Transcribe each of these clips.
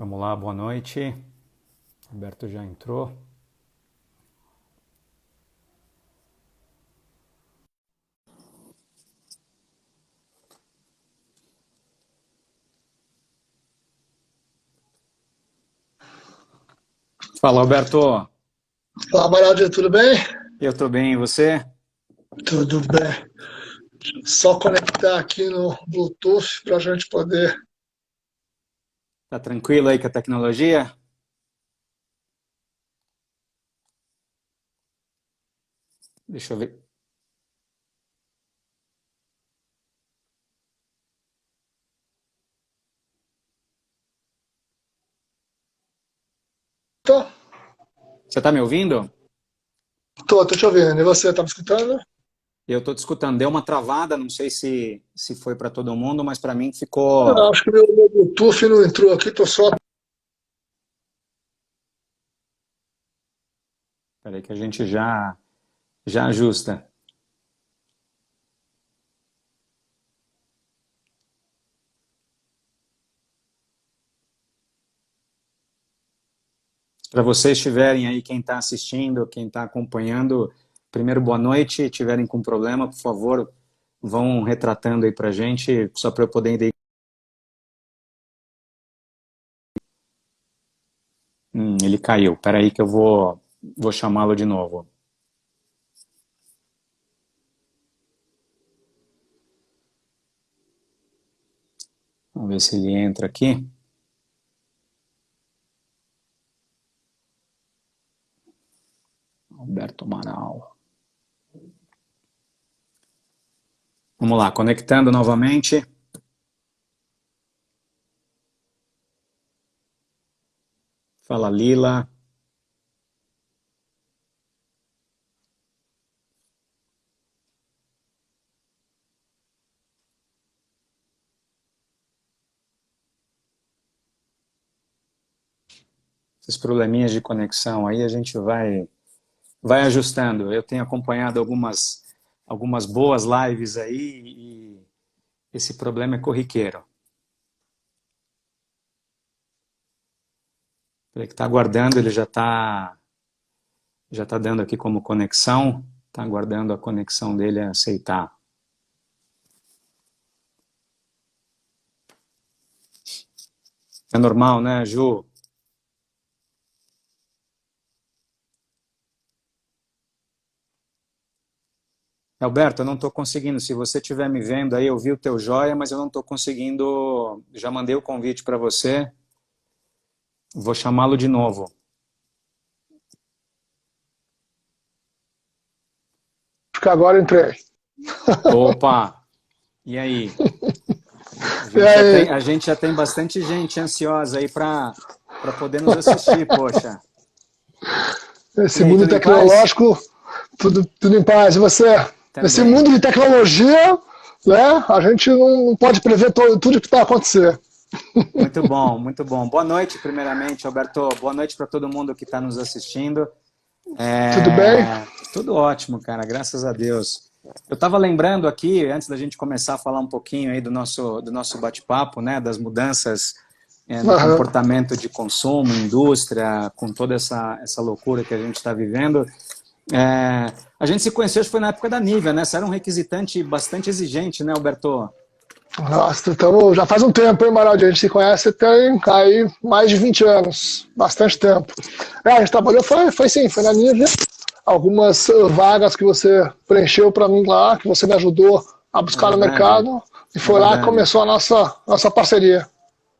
Vamos lá, boa noite. Roberto já entrou. Fala, Roberto. Fala, Maradinho, tudo bem? Eu tô bem, e você? Tudo bem. Só conectar aqui no Bluetooth para a gente poder. Tá tranquilo aí com a tecnologia? Deixa eu ver. Tô, Você tá me ouvindo? tô te ouvindo. E você, tá me escutando? Eu tô te escutando. Deu uma travada, não sei se foi para todo mundo, mas para mim Eu ficou. acho que meu Bluetooth não entrou aqui, tô só. Peraí que a gente já ajusta. Para vocês estiverem aí, quem está assistindo, quem está acompanhando, primeiro boa noite. Tiverem com problema, por favor, vão retratando aí para gente, só para eu poder identificar. Ele caiu. Peraí que eu vou chamá-lo de novo. Vamos ver se ele entra aqui. Alberto Amaral. Vamos lá, conectando novamente. Fala, Lila. Esses probleminhas de conexão aí a gente vai ajustando. Eu tenho acompanhado algumas boas lives aí e esse problema é corriqueiro. Ele que está aguardando, ele já tá dando aqui como conexão, está aguardando a conexão dele a aceitar. É normal, né, Ju? Alberto, eu não estou conseguindo. Se você estiver me vendo aí, eu vi o teu joia, mas eu não estou conseguindo. Já mandei o convite para você. Vou chamá-lo de novo. Acho que agora eu entrei. Opa! E aí? E aí? A gente já tem bastante gente ansiosa aí para poder nos assistir, poxa. E Esse aí, mundo tudo em paz? tecnológico, tudo em paz. E você? Nesse Também. mundo de tecnologia, né? A gente não pode prever tudo que vai acontecer. Muito bom, muito bom. Boa noite, primeiramente, Alberto. Boa noite para todo mundo que está nos assistindo. Tudo bem? Tudo ótimo, cara, graças a Deus. Eu estava lembrando aqui, antes da gente começar a falar um pouquinho aí do nosso bate-papo, né, das mudanças no Aham. comportamento de consumo, indústria, com toda essa loucura que a gente está vivendo. A gente se conheceu, acho que foi na época da Nivea, né? Você era um requisitante bastante exigente, né, Alberto? Nossa, então já faz um tempo, hein, Maraldi? A gente se conhece tem aí mais de 20 anos, bastante tempo. A gente trabalhou, foi sim, foi na Nívea. Algumas vagas que você preencheu para mim lá, que você me ajudou a É buscar no verdade, mercado, e é foi lá que verdade. começou a nossa parceria.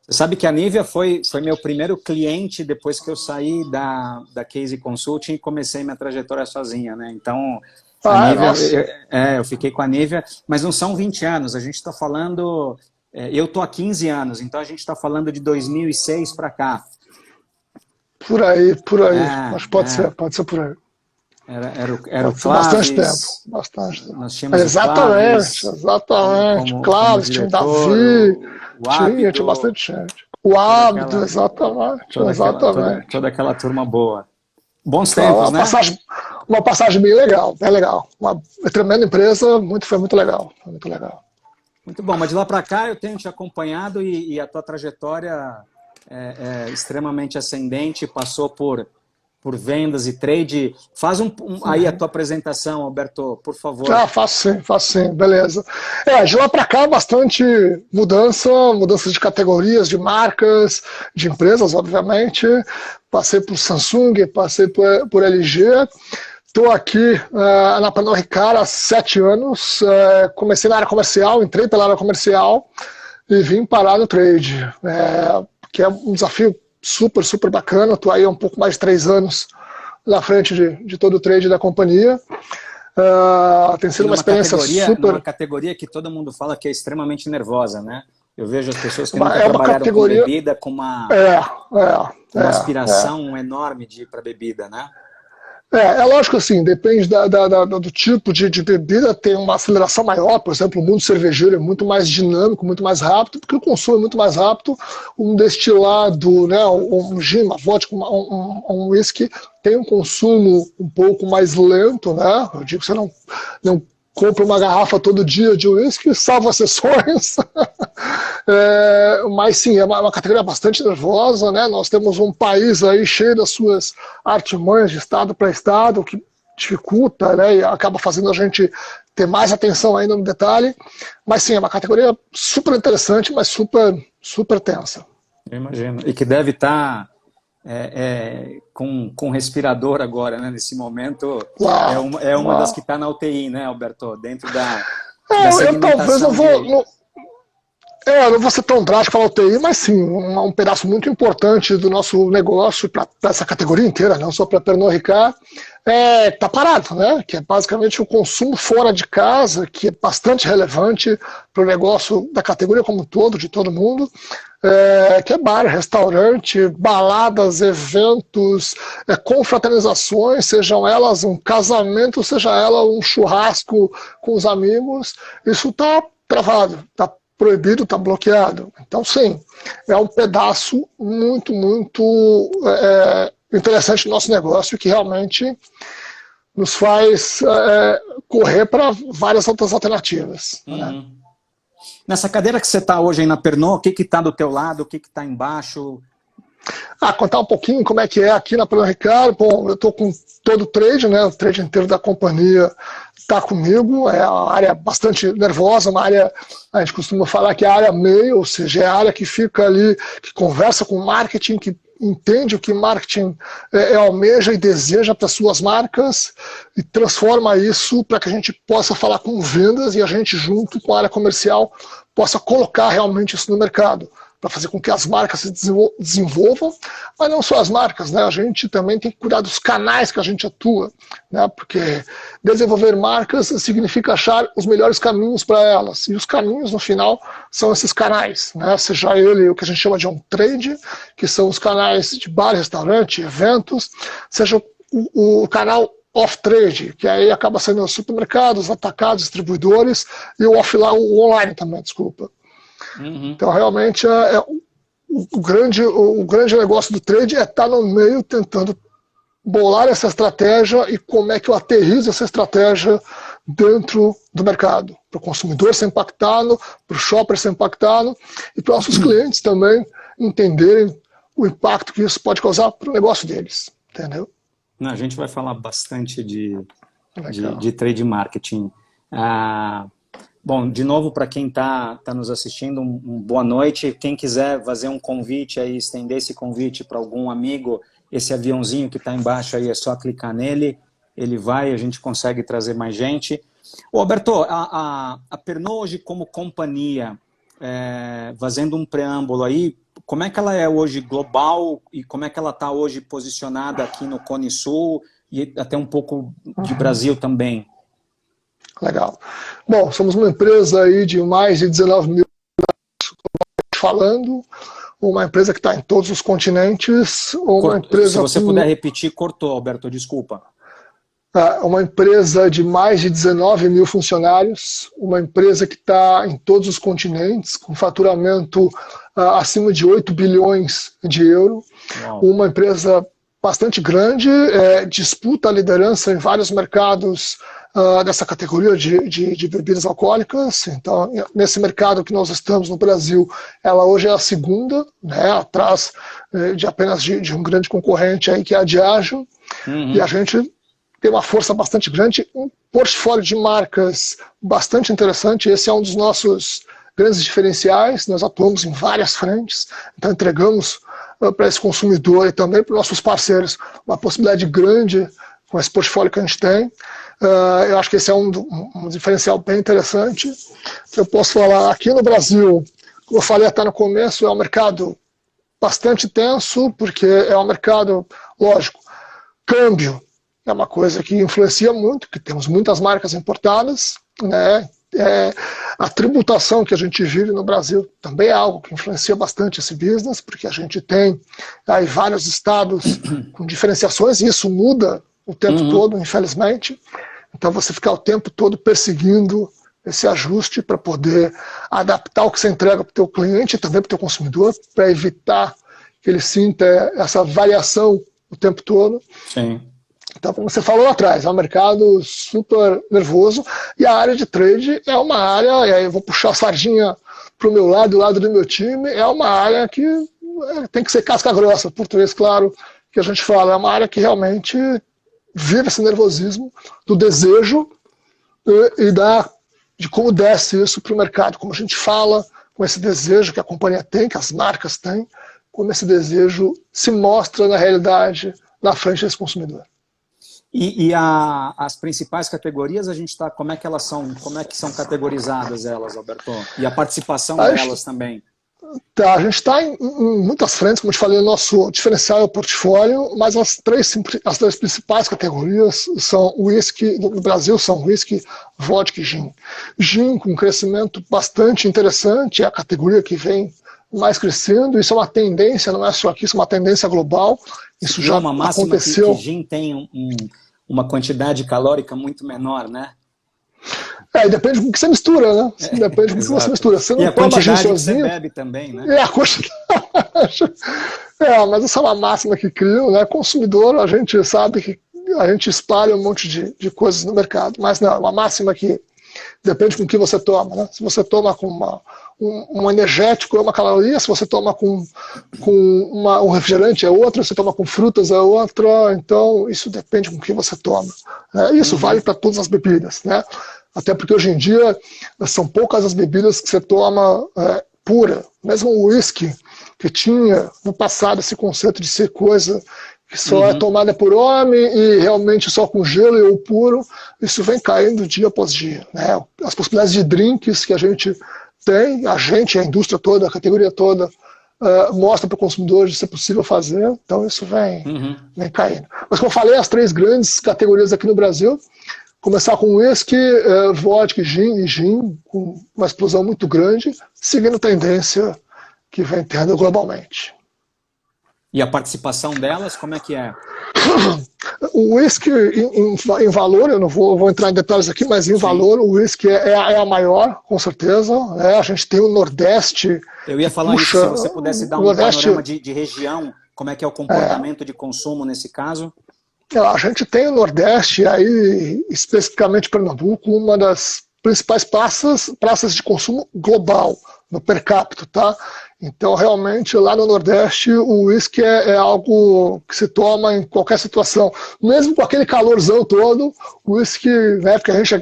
Você sabe que a Nivea foi meu primeiro cliente depois que eu saí da Case Consulting e comecei minha trajetória sozinha, né? Então, a Ah, Nivea, nossa, eu fiquei com a Nivea, mas não são 20 anos, a gente está falando, eu tô há 15 anos, então a gente está falando de 2006 para cá. por aí. Acho que É, é, pode ser por aí. era o Pode ser bastante tempo, Clóvis, bastante tempo. nós tínhamos o Exatamente, Clóvis exatamente. como Claro, tinha o diretor, Davi, o tinha Ábido, bastante gente. O toda hábito, aquela, exatamente, toda aquela, toda, exatamente. toda aquela turma boa. Bons Foi tempos, né? uma passagem bem legal, bem legal. Uma tremenda empresa, foi muito legal, foi muito legal. Muito bom, mas de lá para cá eu tenho te acompanhado e a tua trajetória extremamente ascendente, passou por vendas e trade. Faz aí a tua apresentação, Alberto, por favor. Faço sim, beleza. De lá para cá, bastante mudança de categorias, de marcas, de empresas, obviamente. Passei por Samsung, passei por LG. Estou aqui na Pernod Ricard há 7 anos. Comecei na área comercial, entrei pela área comercial e vim parar no trade, que é um desafio super, super bacana. Estou aí há um pouco mais de 3 anos na frente de todo o trade da companhia. Tem sido uma experiência super... Uma categoria que todo mundo fala que é extremamente nervosa, né? Eu vejo as pessoas que nunca trabalharam com bebida com uma aspiração enorme de ir para bebida, né? Lógico assim, depende do tipo de bebida, tem uma aceleração maior. Por exemplo, o mundo cervejeiro é muito mais dinâmico, muito mais rápido, porque o consumo é muito mais rápido. Um destilado, né, um gin, uma vodka, um whisky, tem um consumo um pouco mais lento, né? Eu digo que você não compra uma garrafa todo dia de whisky, salvo exceções. Mas sim, é uma categoria bastante nervosa, né? Nós temos um país aí cheio das suas artimanhas de estado para estado, o que dificulta, né? E acaba fazendo a gente ter mais atenção ainda no detalhe. Mas sim, é uma categoria super interessante, mas super, super tensa. Eu imagino. E que deve estar com respirador agora, né? Nesse momento. É uma das que está na UTI, né, Alberto? Dentro da segmentação eu não vou ser tão drástico falar UTI, mas sim, um pedaço muito importante do nosso negócio para essa categoria inteira, não só para Pernod Ricard, está parado, né? Que é basicamente o consumo fora de casa, que é bastante relevante para o negócio da categoria como um todo, de todo mundo, que é bar, restaurante, baladas, eventos, confraternizações, sejam elas um casamento, seja ela um churrasco com os amigos, isso está travado, está proibido, está bloqueado. Então, sim, é um pedaço muito, muito interessante do nosso negócio, que realmente nos faz correr para várias outras alternativas. Né? Nessa cadeira que você está hoje aí na Pernod, o que está do teu lado, o que está embaixo? Contar um pouquinho como é que é aqui na Pernod Ricard. Bom, eu estou com todo o trade, né? O trade inteiro da companhia está comigo. É uma área bastante nervosa, uma área, a gente costuma falar que é a área meio, ou seja, é a área que fica ali, que conversa com o marketing, que entende o que marketing almeja e deseja para suas marcas e transforma isso para que a gente possa falar com vendas e a gente, junto com a área comercial, possa colocar realmente isso no mercado, para fazer com que as marcas se desenvolvam, mas não só as marcas, né? A gente também tem que cuidar dos canais que a gente atua, né? Porque desenvolver marcas significa achar os melhores caminhos para elas, e os caminhos, no final, são esses canais, né? Seja ele o que a gente chama de on-trade, que são os canais de bar, restaurante, eventos, seja o canal off-trade, que aí acaba sendo os supermercados, atacados, distribuidores, e o offline, o online também, desculpa. Então, realmente, o grande negócio do trade é estar no meio tentando bolar essa estratégia e como é que eu aterrizo essa estratégia dentro do mercado, para o consumidor ser impactado, para o shopper ser impactado e para os nossos clientes também entenderem o impacto que isso pode causar para o negócio deles, entendeu? A gente vai falar bastante de trade marketing. Bom, de novo, para quem está nos assistindo, um boa noite. Quem quiser fazer um convite aí, estender esse convite para algum amigo, esse aviãozinho que está embaixo aí, é só clicar nele, ele vai, a gente consegue trazer mais gente. Ô, Alberto, a Pernod hoje como companhia, fazendo um preâmbulo aí, como é que ela é hoje global e como é que ela está hoje posicionada aqui no Cone Sul e até um pouco de Brasil também? Legal. Bom, somos uma empresa aí de mais de 19 mil falando, uma empresa que está em todos os continentes, uma empresa... Se você puder repetir, cortou, Alberto, desculpa. Uma empresa de mais de 19 mil funcionários, uma empresa que está em todos os continentes, com faturamento acima de 8 bilhões de euros, uma empresa bastante grande, disputa a liderança em vários mercados dessa categoria de bebidas alcoólicas. Então, nesse mercado que nós estamos no Brasil, ela hoje é a segunda, né, atrás de apenas de um grande concorrente aí, que é a Diageo. E a gente tem uma força bastante grande, um portfólio de marcas bastante interessante. Esse é um dos nossos grandes diferenciais. Nós atuamos em várias frentes, então entregamos para esse consumidor e também para os nossos parceiros uma possibilidade grande com esse portfólio que a gente tem. Eu acho que esse é um diferencial bem interessante. Eu posso falar, aqui no Brasil, como eu falei até no começo, é um mercado bastante tenso, porque é um mercado, lógico, câmbio é uma coisa que influencia muito, que temos muitas marcas importadas, né? A tributação que a gente vive no Brasil também é algo que influencia bastante esse business, porque a gente tem aí vários estados com diferenciações, e isso muda o tempo todo, infelizmente. Então você fica o tempo todo perseguindo esse ajuste para poder adaptar o que você entrega para o teu cliente e também para o teu consumidor, para evitar que ele sinta essa variação o tempo todo. Sim. Então, como você falou lá atrás, é um mercado super nervoso, e a área de trade é uma área, e aí eu vou puxar a sardinha para o meu lado, do lado do meu time, é uma área que tem que ser casca grossa, português claro, que a gente fala, é uma área que realmente vive esse nervosismo do desejo de como desce isso para o mercado, como a gente fala com esse desejo que a companhia tem, que as marcas têm, como esse desejo se mostra na realidade na frente desse consumidor. E as principais categorias, a gente está, como é que são categorizadas elas, Alberto? E a participação delas também? Tá, a gente está em muitas frentes, como eu te falei, o nosso diferencial é o portfólio, mas as três principais categorias são whisky, no Brasil são whisky, vodka e gin. Gin com um crescimento bastante interessante, é a categoria que vem mais crescendo, isso é uma tendência, não é só aqui, isso é uma tendência global, isso já uma máxima aconteceu. Que gin tem uma quantidade calórica muito menor, né? Depende do que você mistura, né? Depende do que você mistura. Você não e a toma quantidade gin que você sozinho, bebe também, né? a quantidade. Mas essa é uma máxima que criam, né? Consumidor, a gente sabe que a gente espalha um monte de coisas no mercado, mas não, é uma máxima que depende com o que você toma, né? Se você toma com um energético é uma caloria, se você toma com um refrigerante é outra, se você toma com frutas é outra, então isso depende com o que você toma. Isso vale para todas as bebidas, né? Até porque hoje em dia são poucas as bebidas que você toma pura. Mesmo o whisky, que tinha no passado esse conceito de ser coisa que só é tomada por homem e realmente só com gelo ou puro, isso vem caindo dia após dia, né? As possibilidades de drinks que a gente tem, a indústria toda, a categoria toda, mostra para o consumidor de ser possível fazer, então isso vem caindo. Mas como eu falei, as três grandes categorias aqui no Brasil, começar com whisky, vodka e gin, com uma explosão muito grande, seguindo tendência que vem tendo globalmente. E a participação delas, como é que é? O whisky, em valor, eu não vou entrar em detalhes aqui, mas em valor, o whisky é a maior, com certeza. A gente tem o Nordeste. Eu ia falar isso, se você pudesse dar um panorama de região, como é que é o comportamento de consumo nesse caso? A gente tem o Nordeste, aí, especificamente Pernambuco, uma das principais praças de consumo global, no per capita, tá? Então, realmente, lá no Nordeste, o uísque é algo que se toma em qualquer situação. Mesmo com aquele calorzão todo, o uísque, né, porque a gente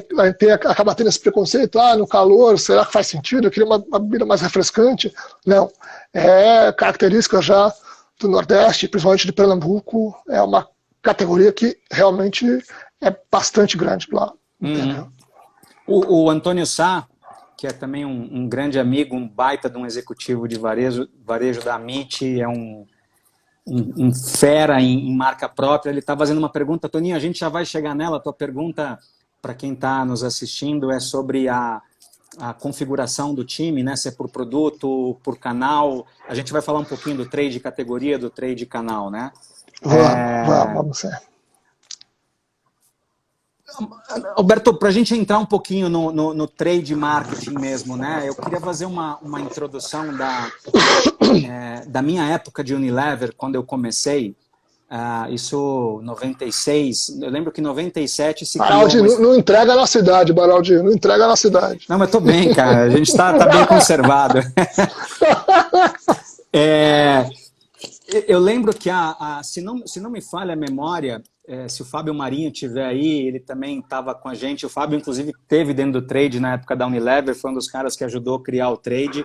acaba tendo esse preconceito, no calor, será que faz sentido? Eu queria uma bebida mais refrescante. Não, é característica já do Nordeste, principalmente de Pernambuco, é uma categoria que realmente é bastante grande lá. O Antônio Sá, que é também um grande amigo, um baita de um executivo de varejo da Amit, é um fera em marca própria. Ele está fazendo uma pergunta, Toninho, a gente já vai chegar nela. A tua pergunta, para quem está nos assistindo, é sobre a configuração do time, né? Se é por produto, por canal. A gente vai falar um pouquinho do trade categoria, do trade canal, né? Vamos ser. Alberto, para a gente entrar um pouquinho no trade marketing mesmo, né? Eu queria fazer uma introdução da minha época de Unilever, quando eu comecei. isso 96, eu lembro que em 97 se criou... Baraldi, não entrega na cidade, Baraldi, não entrega na cidade. Não, mas tô bem, cara, a gente tá bem conservado. Eu lembro que, se não me falha a memória, se o Fábio Marinho estiver aí, ele também estava com a gente, o Fábio inclusive teve dentro do trade na época da Unilever, foi um dos caras que ajudou a criar o trade,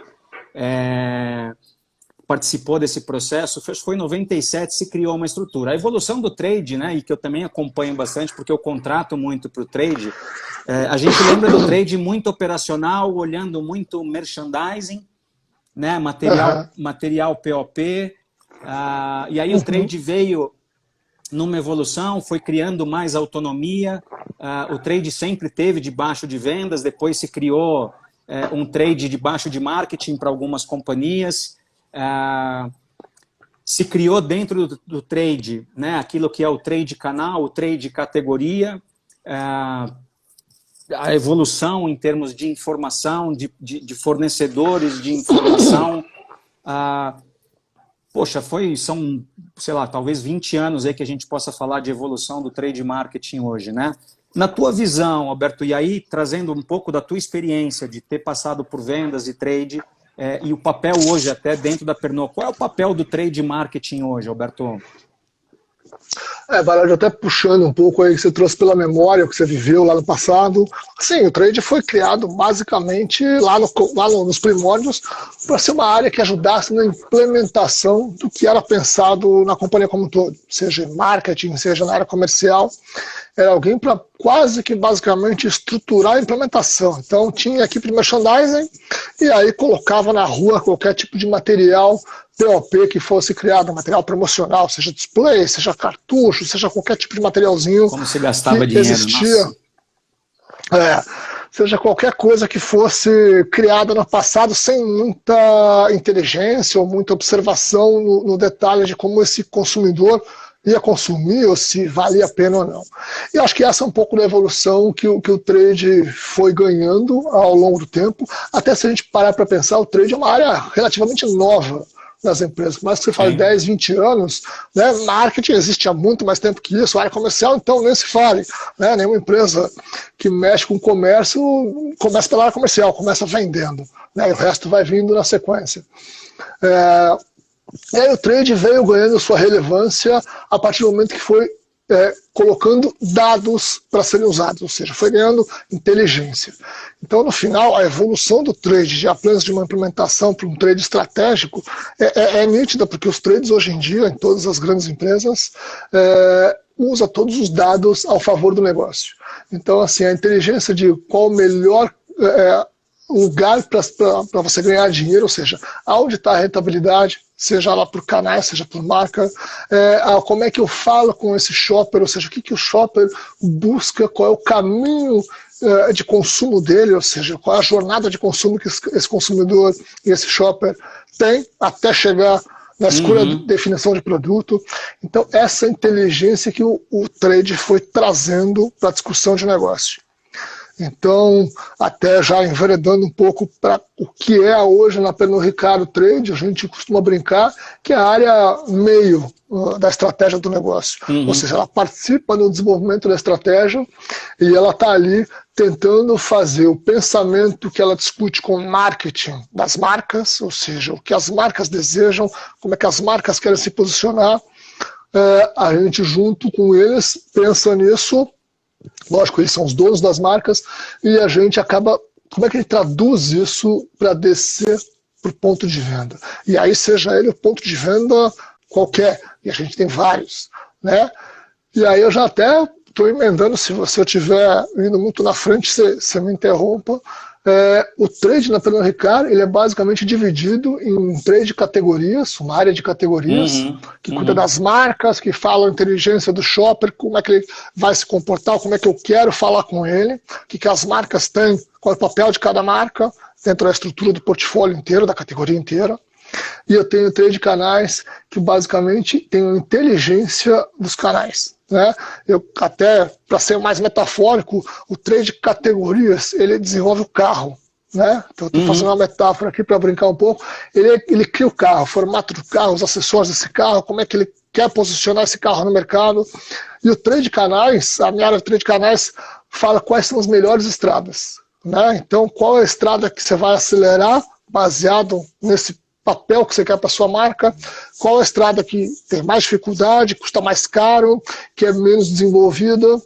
participou desse processo, foi em 97 se criou uma estrutura. A evolução do trade, né, e que eu também acompanho bastante, porque eu contrato muito para o trade, a gente lembra do trade muito operacional, olhando muito merchandising, né, material POP, e aí o trade veio numa evolução, foi criando mais autonomia, o trade sempre teve debaixo de vendas, depois se criou um trade debaixo de marketing para algumas companhias, se criou dentro do trade, né, aquilo que é o trade canal, o trade categoria, a evolução em termos de informação, de fornecedores de informação. Poxa, são, sei lá, talvez 20 anos aí que a gente possa falar de evolução do trade marketing hoje, né? Na tua visão, Alberto, e aí trazendo um pouco da tua experiência de ter passado por vendas e trade, e o papel hoje até dentro da Pernod, qual é o papel do trade marketing hoje, Alberto? Baralho, até puxando um pouco aí que você trouxe pela memória, o que você viveu lá no passado. Sim, o trade foi criado basicamente lá nos primórdios para ser uma área que ajudasse na implementação do que era pensado na companhia como um todo, seja em marketing, seja na área comercial. Era alguém para quase que basicamente estruturar a implementação. Então tinha a equipe de merchandising e aí colocava na rua qualquer tipo de material POP que fosse criado, material promocional, seja display, seja cartucho, seja qualquer tipo de materialzinho. Como se gastava dinheiro, existia. Seja qualquer coisa que fosse criada no passado sem muita inteligência ou muita observação no detalhe de como esse consumidor ia consumir ou se valia a pena ou não. E acho que essa é um pouco da evolução que o trade foi ganhando ao longo do tempo. Até se a gente parar para pensar, o trade é uma área relativamente nova nas empresas. Mas que você fale 10, 20 anos, né, marketing existe há muito mais tempo que isso, área comercial, então nem se fale. Né, nenhuma empresa que mexe com comércio começa pela área comercial, começa vendendo. Né, e o resto vai vindo na sequência. E aí o trade veio ganhando sua relevância a partir do momento que foi colocando dados para serem usados, ou seja, foi ganhando inteligência. Então, no final, a evolução do trade de apenas de uma implementação para um trade estratégico é nítida, porque os trades hoje em dia, em todas as grandes empresas, usa todos os dados ao favor do negócio. Então, assim, a inteligência de qual o melhor lugar para você ganhar dinheiro, ou seja, onde está a rentabilidade, seja lá por canais, seja por marca, como é que eu falo com esse shopper, ou seja, o que o shopper busca, qual é o caminho de consumo dele, ou seja, qual é a jornada de consumo que esse consumidor e esse shopper tem até chegar na escolha de definição de produto. Então, essa inteligência que o trade foi trazendo para a discussão de negócio. Então, até já enveredando um pouco para o que é hoje na Pernod Ricard Trade, a gente costuma brincar que é a área meio da estratégia do negócio. Ou seja, ela participa no desenvolvimento da estratégia e ela está ali tentando fazer o pensamento que ela discute com o marketing das marcas, ou seja, o que as marcas desejam, como é que as marcas querem se posicionar. A gente, junto com eles, pensa nisso. Lógico, eles são os donos das marcas e a gente acaba... Como é que ele traduz isso para descer para o ponto de venda? E aí seja ele o ponto de venda qualquer, e a gente tem vários, né? E aí eu já até estou emendando, se você estiver indo muito na frente, você me interrompa. O trade na Pernod Ricard, ele é basicamente dividido em 3 categorias, uma área de categorias, que cuida das marcas, que fala a inteligência do shopper, como é que ele vai se comportar, como é que eu quero falar com ele, o que as marcas têm, qual é o papel de cada marca, dentro da estrutura do portfólio inteiro, da categoria inteira. E eu tenho 3 canais que basicamente tem a inteligência dos canais. Né? Eu, até para ser mais metafórico, o trade de categorias ele desenvolve o carro. Né? Então, estou fazendo uma metáfora aqui para brincar um pouco. Ele cria o carro, o formato do carro, os acessórios desse carro, como é que ele quer posicionar esse carro no mercado. E o trade canais, a minha área de trade canais, fala quais são as melhores estradas, né? Então, qual é a estrada que você vai acelerar baseado nesse papel que você quer para sua marca, qual é a estrada que tem mais dificuldade, custa mais caro, que é menos desenvolvida.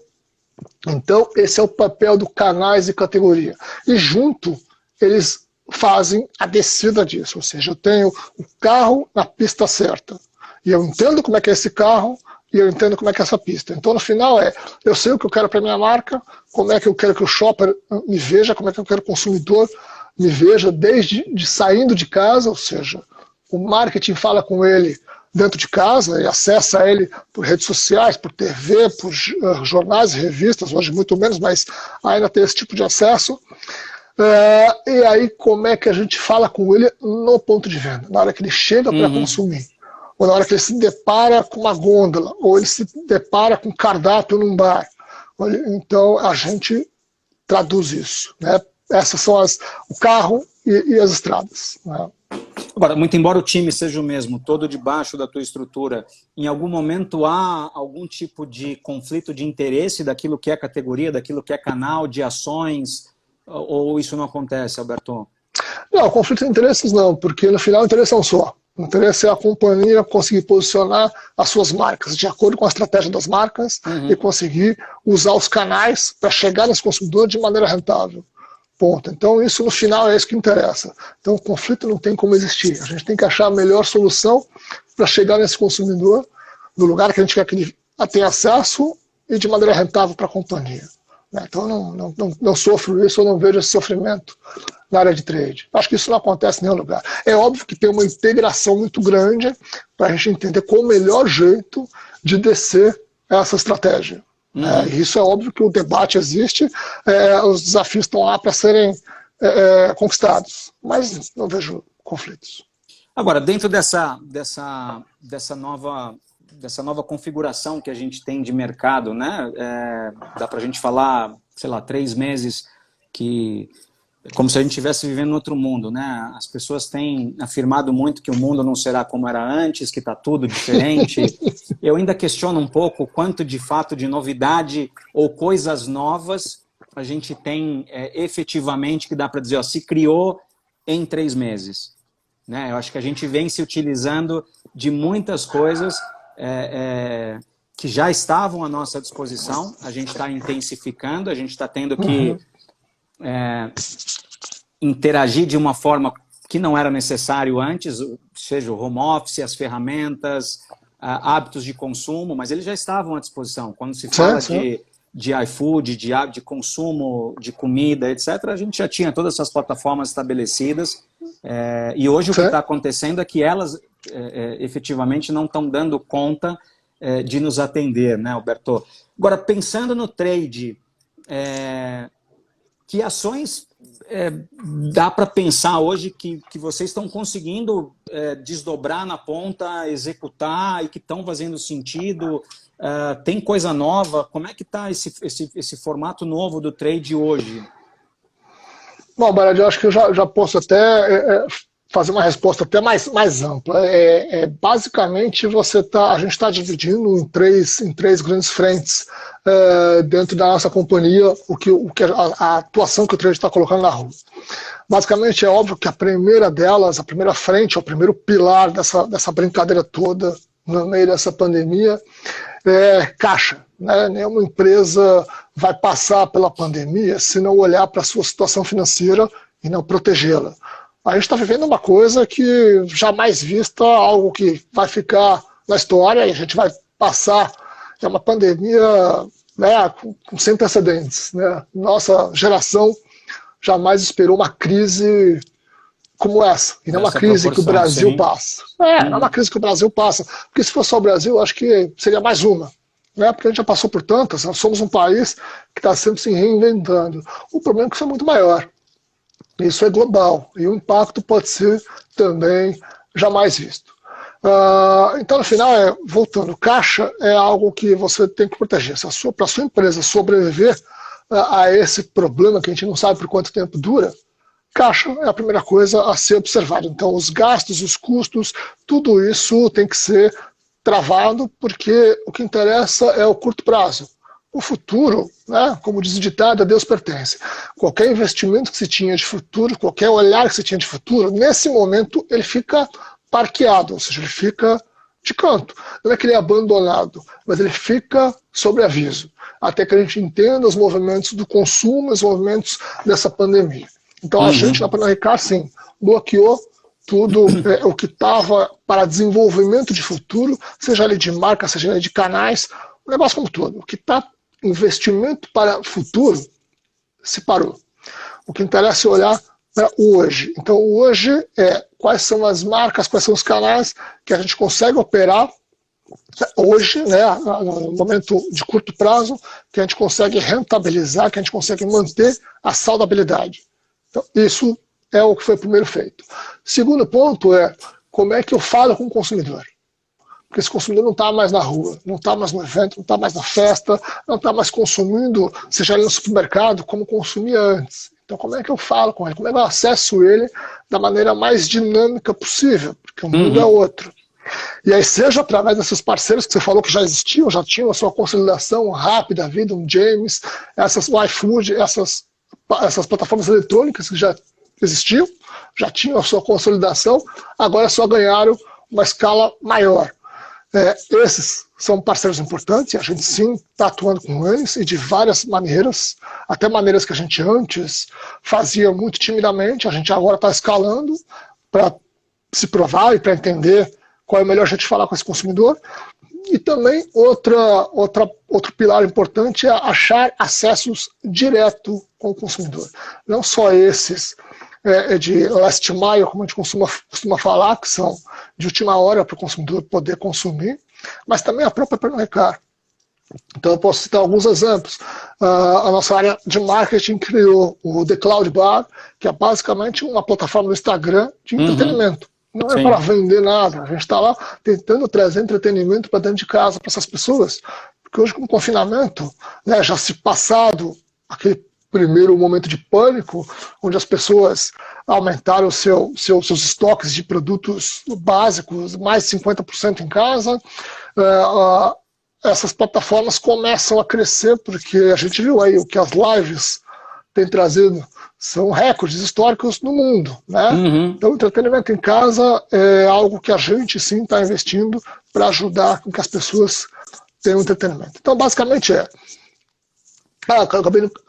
Então, esse é o papel do canais e categoria. E junto, eles fazem a descida disso, ou seja, eu tenho o carro na pista certa, e eu entendo como é que é esse carro, e eu entendo como é que é essa pista. Então, no final, eu sei o que eu quero para minha marca, como é que eu quero que o shopper me veja, como é que eu quero que o consumidor me veja, desde saindo de casa, ou seja, o marketing fala com ele dentro de casa e acessa ele por redes sociais, por TV, por jornais e revistas, hoje muito menos, mas ainda tem esse tipo de acesso. E aí, como é que a gente fala com ele no ponto de venda, na hora que ele chega para consumir, ou na hora que ele se depara com uma gôndola, ou ele se depara com um cardápio num bar. Então, a gente traduz isso, né? Essas são o carro e as estradas, né? Agora, muito embora o time seja o mesmo, todo debaixo da tua estrutura, em algum momento há algum tipo de conflito de interesse daquilo que é categoria, daquilo que é canal, de ações, ou isso não acontece, Alberto? Não, conflito de interesses não, porque no final o interesse é um só. O interesse é a companhia conseguir posicionar as suas marcas de acordo com a estratégia das marcas e conseguir usar os canais para chegar nesse consumidor de maneira rentável. Ponto. Então, isso no final é isso que interessa. Então, o conflito não tem como existir. A gente tem que achar a melhor solução para chegar nesse consumidor, no lugar que a gente quer que ele tenha acesso e de maneira rentável para a companhia. Então, não sofro isso, eu não vejo esse sofrimento na área de trade. Acho que isso não acontece em nenhum lugar. É óbvio que tem uma integração muito grande para a gente entender qual o melhor jeito de descer essa estratégia. Isso é óbvio que o debate existe, os desafios estão lá para serem conquistados, mas não vejo conflitos. Agora, dentro dessa nova configuração que a gente tem de mercado, né? Dá para a gente falar, sei lá, 3 meses que como se a gente estivesse vivendo em outro mundo, né? As pessoas têm afirmado muito que o mundo não será como era antes, que está tudo diferente. Eu ainda questiono um pouco o quanto de fato de novidade ou coisas novas a gente tem efetivamente que dá para dizer, ó, se criou em 3 meses. Né? Eu acho que a gente vem se utilizando de muitas coisas que já estavam à nossa disposição, a gente está intensificando, a gente está tendo que interagir de uma forma que não era necessário antes, seja o home office, as ferramentas, hábitos de consumo, mas eles já estavam à disposição. Quando se fala de iFood, de consumo de comida, etc., a gente já tinha todas essas plataformas estabelecidas e hoje o que está acontecendo é que elas efetivamente não estão dando conta de nos atender, né, Alberto? Agora, pensando no trade, que ações dá para pensar hoje que vocês estão conseguindo desdobrar na ponta, executar e que estão fazendo sentido? Tem coisa nova? Como é que está esse formato novo do trade hoje? Bom, Barad, eu acho que eu já posso até fazer uma resposta até mais ampla. Basicamente, a gente está dividindo em três grandes frentes dentro da nossa companhia, a atuação que o trade está colocando na rua. Basicamente, é óbvio que a primeira delas, a primeira frente, o primeiro pilar dessa brincadeira toda, no meio dessa pandemia, é caixa. Né? Nenhuma empresa vai passar pela pandemia se não olhar para a sua situação financeira e não protegê-la. A gente está vivendo uma coisa que jamais vista, algo que vai ficar na história e a gente vai passar. É uma pandemia, né, com sem precedentes. Né? Nossa geração jamais esperou uma crise como essa. E não uma crise que o Brasil passa. Não é uma crise que o Brasil passa. Porque se fosse só o Brasil, acho que seria mais uma. Né? Porque a gente já passou por tantas. Nós somos um país que está sempre se reinventando. O problema é que isso é muito maior. Isso é global e o impacto pode ser também jamais visto. Então, no final, voltando, caixa é algo que você tem que proteger. Para a sua empresa sobreviver a esse problema que a gente não sabe por quanto tempo dura, caixa é a primeira coisa a ser observada. Então, os gastos, os custos, tudo isso tem que ser travado, porque o que interessa é o curto prazo. O futuro, né, como diz o ditado, a Deus pertence. Qualquer investimento que se tinha de futuro, qualquer olhar que se tinha de futuro, nesse momento ele fica parqueado, ou seja, ele fica de canto. Não é que ele é abandonado, mas ele fica sob aviso, até que a gente entenda os movimentos do consumo, os movimentos dessa pandemia. Então a gente, na Pernambuco Ricard, sim, bloqueou tudo o que estava para desenvolvimento de futuro, seja ele de marca, seja ele de canais, o negócio como todo. O que está investimento para o futuro se parou. O que interessa é olhar para o hoje. Então, o hoje é quais são as marcas, quais são os canais que a gente consegue operar hoje, né, no momento de curto prazo, que a gente consegue rentabilizar, que a gente consegue manter a saudabilidade. Então, isso é o que foi primeiro feito. Segundo ponto é como é que eu falo com o consumidor. Porque esse consumidor não está mais na rua, não está mais no evento, não está mais na festa, não está mais consumindo, seja ele no supermercado, como consumia antes. Então, como é que eu falo com ele? Como é que eu acesso ele da maneira mais dinâmica possível? Porque o mundo é outro. E aí, seja através desses parceiros que você falou que já existiam, já tinham a sua consolidação rápida, a vida, um James, o iFood, essas plataformas eletrônicas que já existiam, já tinham a sua consolidação, agora só ganharam uma escala maior. Esses são parceiros importantes, e a gente sim está atuando com eles, e de várias maneiras, até maneiras que a gente antes fazia muito timidamente, a gente agora está escalando para se provar e para entender qual é o melhor jeito de falar com esse consumidor. E também outro pilar importante é achar acessos direto com o consumidor. Não só esses de last mile, como a gente costuma falar, que são de última hora para o consumidor poder consumir, mas também a própria Pernambuco Ricard. Então eu posso citar alguns exemplos. A nossa área de marketing criou o The Cloud Bar, que é basicamente uma plataforma no Instagram de entretenimento. Não é para vender nada, a gente está lá tentando trazer entretenimento para dentro de casa para essas pessoas, porque hoje com o confinamento, né, já se passado aquele primeiro momento de pânico, onde as pessoas aumentaram seus estoques de produtos básicos, mais de 50% em casa, essas plataformas começam a crescer, porque a gente viu aí o que as lives têm trazido, são recordes históricos no mundo, né? Então, o entretenimento em casa é algo que a gente sim está investindo para ajudar com que as pessoas tenham entretenimento. Então, basicamente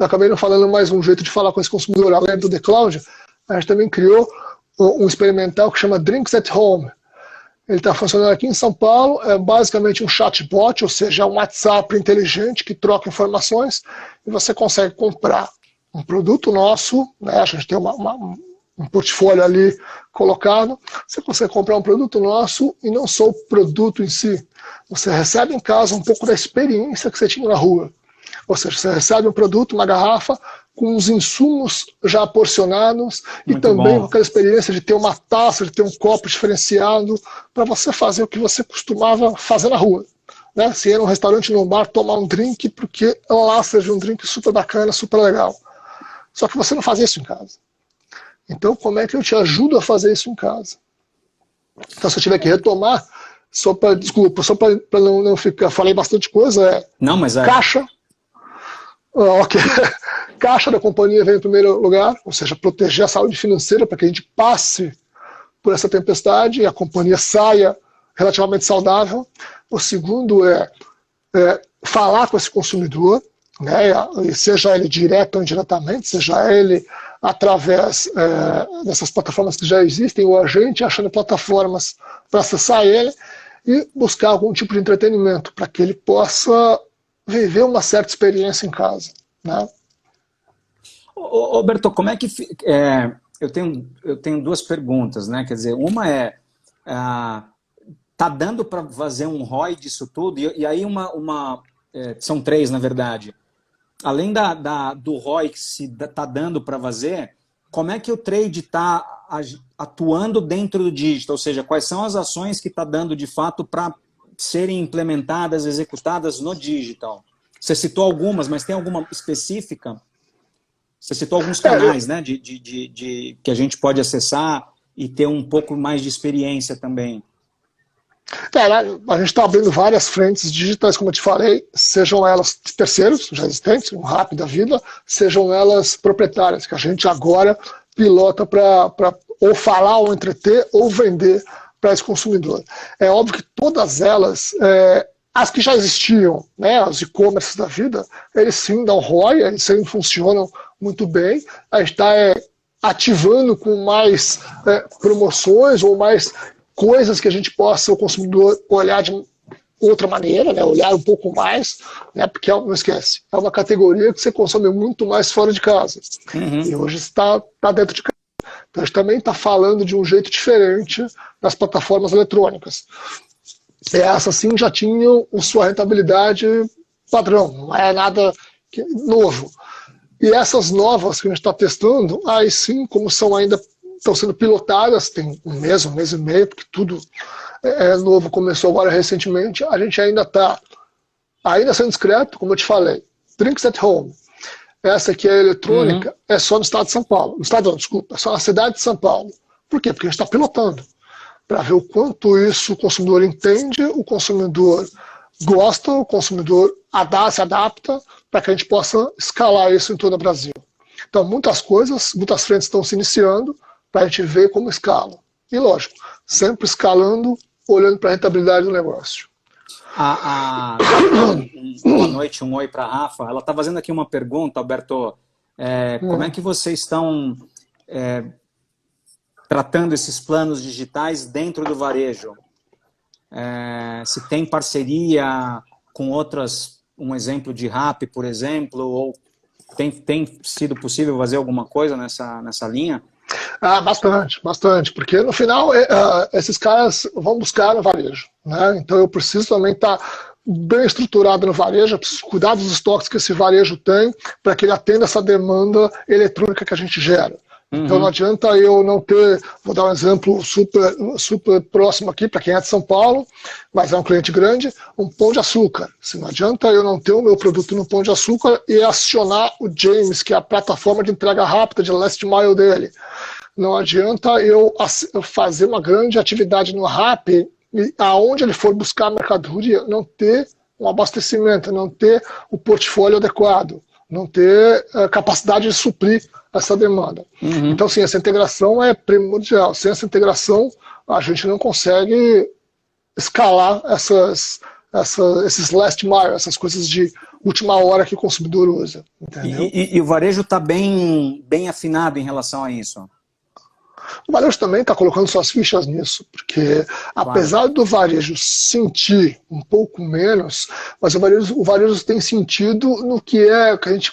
acabei não falando mais um jeito de falar com esse consumidor, além do The Cloud, a gente também criou um experimental que chama Drinks at Home. Ele está funcionando aqui em São Paulo, é basicamente um chatbot, ou seja, um WhatsApp inteligente que troca informações e você consegue comprar um produto nosso, né? A gente tem um portfólio ali colocado, você consegue comprar um produto nosso e não só o produto em si. Você recebe em casa um pouco da experiência que você tinha na rua. Ou seja, você recebe um produto, uma garrafa, com os insumos já porcionados e também com aquela experiência de ter uma taça, de ter um copo diferenciado para você fazer o que você costumava fazer na rua. Né? Se ir num restaurante, num bar, tomar um drink, porque lá seja um drink super bacana, super legal. Só que você não faz isso em casa. Então, como é que eu te ajudo a fazer isso em casa? Então, se eu tiver que retomar, desculpa, só para não ficar, falei bastante coisa, não, mas caixa. Ok. Caixa da companhia vem em primeiro lugar, ou seja, proteger a saúde financeira para que a gente passe por essa tempestade e a companhia saia relativamente saudável. O segundo é falar com esse consumidor, né, seja ele direto ou indiretamente, seja ele através dessas plataformas que já existem, ou a gente achando plataformas para acessar ele e buscar algum tipo de entretenimento para que ele possa viver uma certa experiência em casa. Né? Roberto, como é que... eu tenho duas perguntas, né? Quer dizer, uma tá dando para fazer um ROI disso tudo? E aí são três, na verdade. Além do ROI que se está dando para fazer, como é que o trade está atuando dentro do digital? Ou seja, quais são as ações que está dando de fato para serem implementadas, executadas no digital? Você citou algumas, mas tem alguma específica? Você citou alguns canais, né, que a gente pode acessar e ter um pouco mais de experiência também. A gente está abrindo várias frentes digitais, como eu te falei, sejam elas de terceiros, já existentes, um Rappi da vida, sejam elas proprietárias, que a gente agora pilota para ou falar, ou entreter, ou vender para esse consumidor. É óbvio que todas elas, as que já existiam, né, os e-commerce da vida, eles sim dão ROI, eles sim funcionam muito bem. A gente está ativando com mais promoções ou mais coisas que a gente possa, o consumidor, olhar de outra maneira, né, olhar um pouco mais, né, porque não esquece, é uma categoria que você consome muito mais fora de casa. E hoje está dentro de casa. Então a gente também está falando de um jeito diferente das plataformas eletrônicas. Essas sim já tinham sua rentabilidade padrão, não é nada novo. E essas novas que a gente está testando, aí sim, como são ainda, estão sendo pilotadas, tem um mês e meio, porque tudo é novo, começou agora recentemente, a gente ainda está sendo discreto, como eu te falei. Drinks at Home, essa aqui é eletrônica, é só no estado de São Paulo. No estado, não, desculpa, é só na cidade de São Paulo. Por quê? Porque a gente está pilotando, para ver o quanto isso o consumidor entende, o consumidor gosta, o consumidor se adapta, para que a gente possa escalar isso em todo o Brasil. Então, muitas frentes estão se iniciando, para a gente ver como escala. E lógico, sempre escalando, olhando para a rentabilidade do negócio. Boa noite, um oi para a Rafa. Ela está fazendo aqui uma pergunta, Alberto. Como é que vocês estão tratando esses planos digitais dentro do varejo? Se tem parceria com outras, um exemplo de Rappi, por exemplo, ou tem sido possível fazer alguma coisa nessa linha? Bastante, porque no final esses caras vão buscar no varejo, né? Então eu preciso também estar bem estruturado no varejo, eu preciso cuidar dos estoques que esse varejo tem para que ele atenda essa demanda eletrônica que a gente gera. Então não adianta eu não ter, vou dar um exemplo super próximo aqui, para quem é de São Paulo, mas é um cliente grande, um Pão de Açúcar. Assim, não adianta eu não ter o meu produto no Pão de Açúcar e acionar o James, que é a plataforma de entrega rápida de last mile dele. Não adianta eu fazer uma grande atividade no Rappi, e aonde ele for buscar a mercadoria, não ter um abastecimento, não ter o portfólio adequado, não ter a capacidade de suprir essa demanda. Então, sim, essa integração é primordial. Sem essa integração, a gente não consegue escalar esses last mile, essas coisas de última hora que o consumidor usa. Entendeu? E o varejo está bem afinado em relação a isso? O varejo também está colocando suas fichas nisso, porque apesar do varejo sentir um pouco menos, mas o varejo tem sentido no que a gente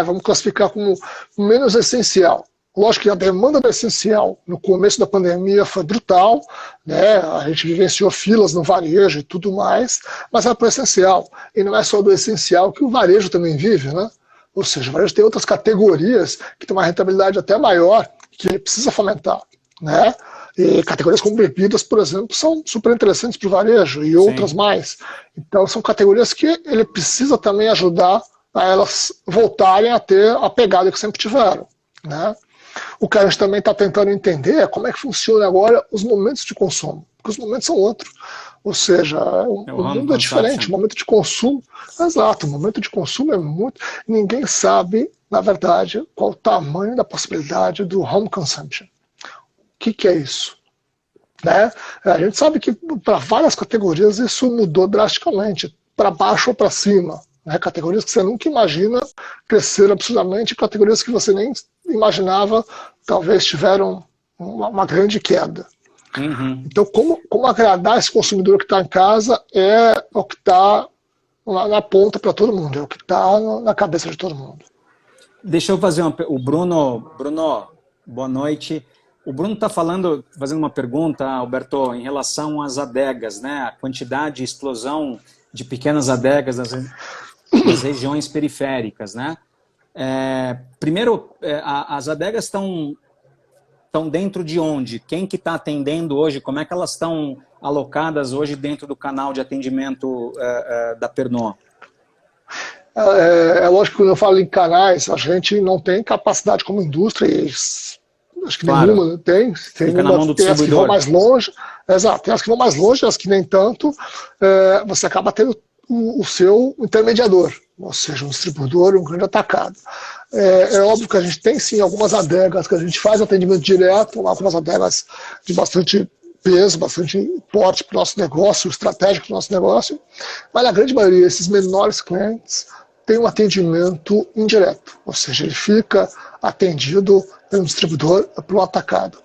vamos classificar como menos essencial. Lógico que a demanda do essencial no começo da pandemia foi brutal, né? A gente vivenciou filas no varejo e tudo mais, mas era para o essencial. E não é só do essencial que o varejo também vive, né? Ou seja, o varejo tem outras categorias que tem uma rentabilidade até maior, que ele precisa fomentar, né? E categorias como bebidas, por exemplo, são super interessantes para o varejo e outras mais. Então são categorias que ele precisa também ajudar a elas voltarem a ter a pegada que sempre tiveram, né? O que a gente também está tentando entender é como é que funciona agora os momentos de consumo, porque os momentos são outros. Ou seja, o mundo é diferente, o momento de consumo, exato, o momento de consumo é muito... Ninguém sabe, na verdade, qual o tamanho da possibilidade do home consumption. O que é isso? Né? A gente sabe que para várias categorias isso mudou drasticamente, para baixo ou para cima. Né? Categorias que você nunca imagina cresceram absurdamente, categorias que você nem imaginava talvez tiveram uma grande queda. Então, como agradar esse consumidor que está em casa é o que está na ponta para todo mundo, é o que está na cabeça de todo mundo. Deixa eu fazer o Bruno, boa noite. O Bruno está fazendo uma pergunta, Alberto, em relação às adegas, né? A quantidade e explosão de pequenas adegas nas regiões periféricas, né? Primeiro, as adegas estão dentro de onde? Quem que está atendendo hoje? Como é que elas estão alocadas hoje dentro do canal de atendimento da Pernod? É lógico que quando eu falo em canais, a gente não tem capacidade como indústria, e acho que Claro. nenhuma tem. Fica na mão do Tem as que vão distribuidor. mais longe, exato, tem as que vão mais longe, as que nem tanto, você acaba tendo o seu intermediador, ou seja, um distribuidor, um grande atacado. É óbvio que a gente tem sim algumas adegas que a gente faz atendimento direto, algumas adegas de bastante peso, bastante porte para o nosso negócio, estratégico para o nosso negócio, mas a grande maioria desses menores clientes tem um atendimento indireto, ou seja, ele fica atendido pelo distribuidor, pelo atacado.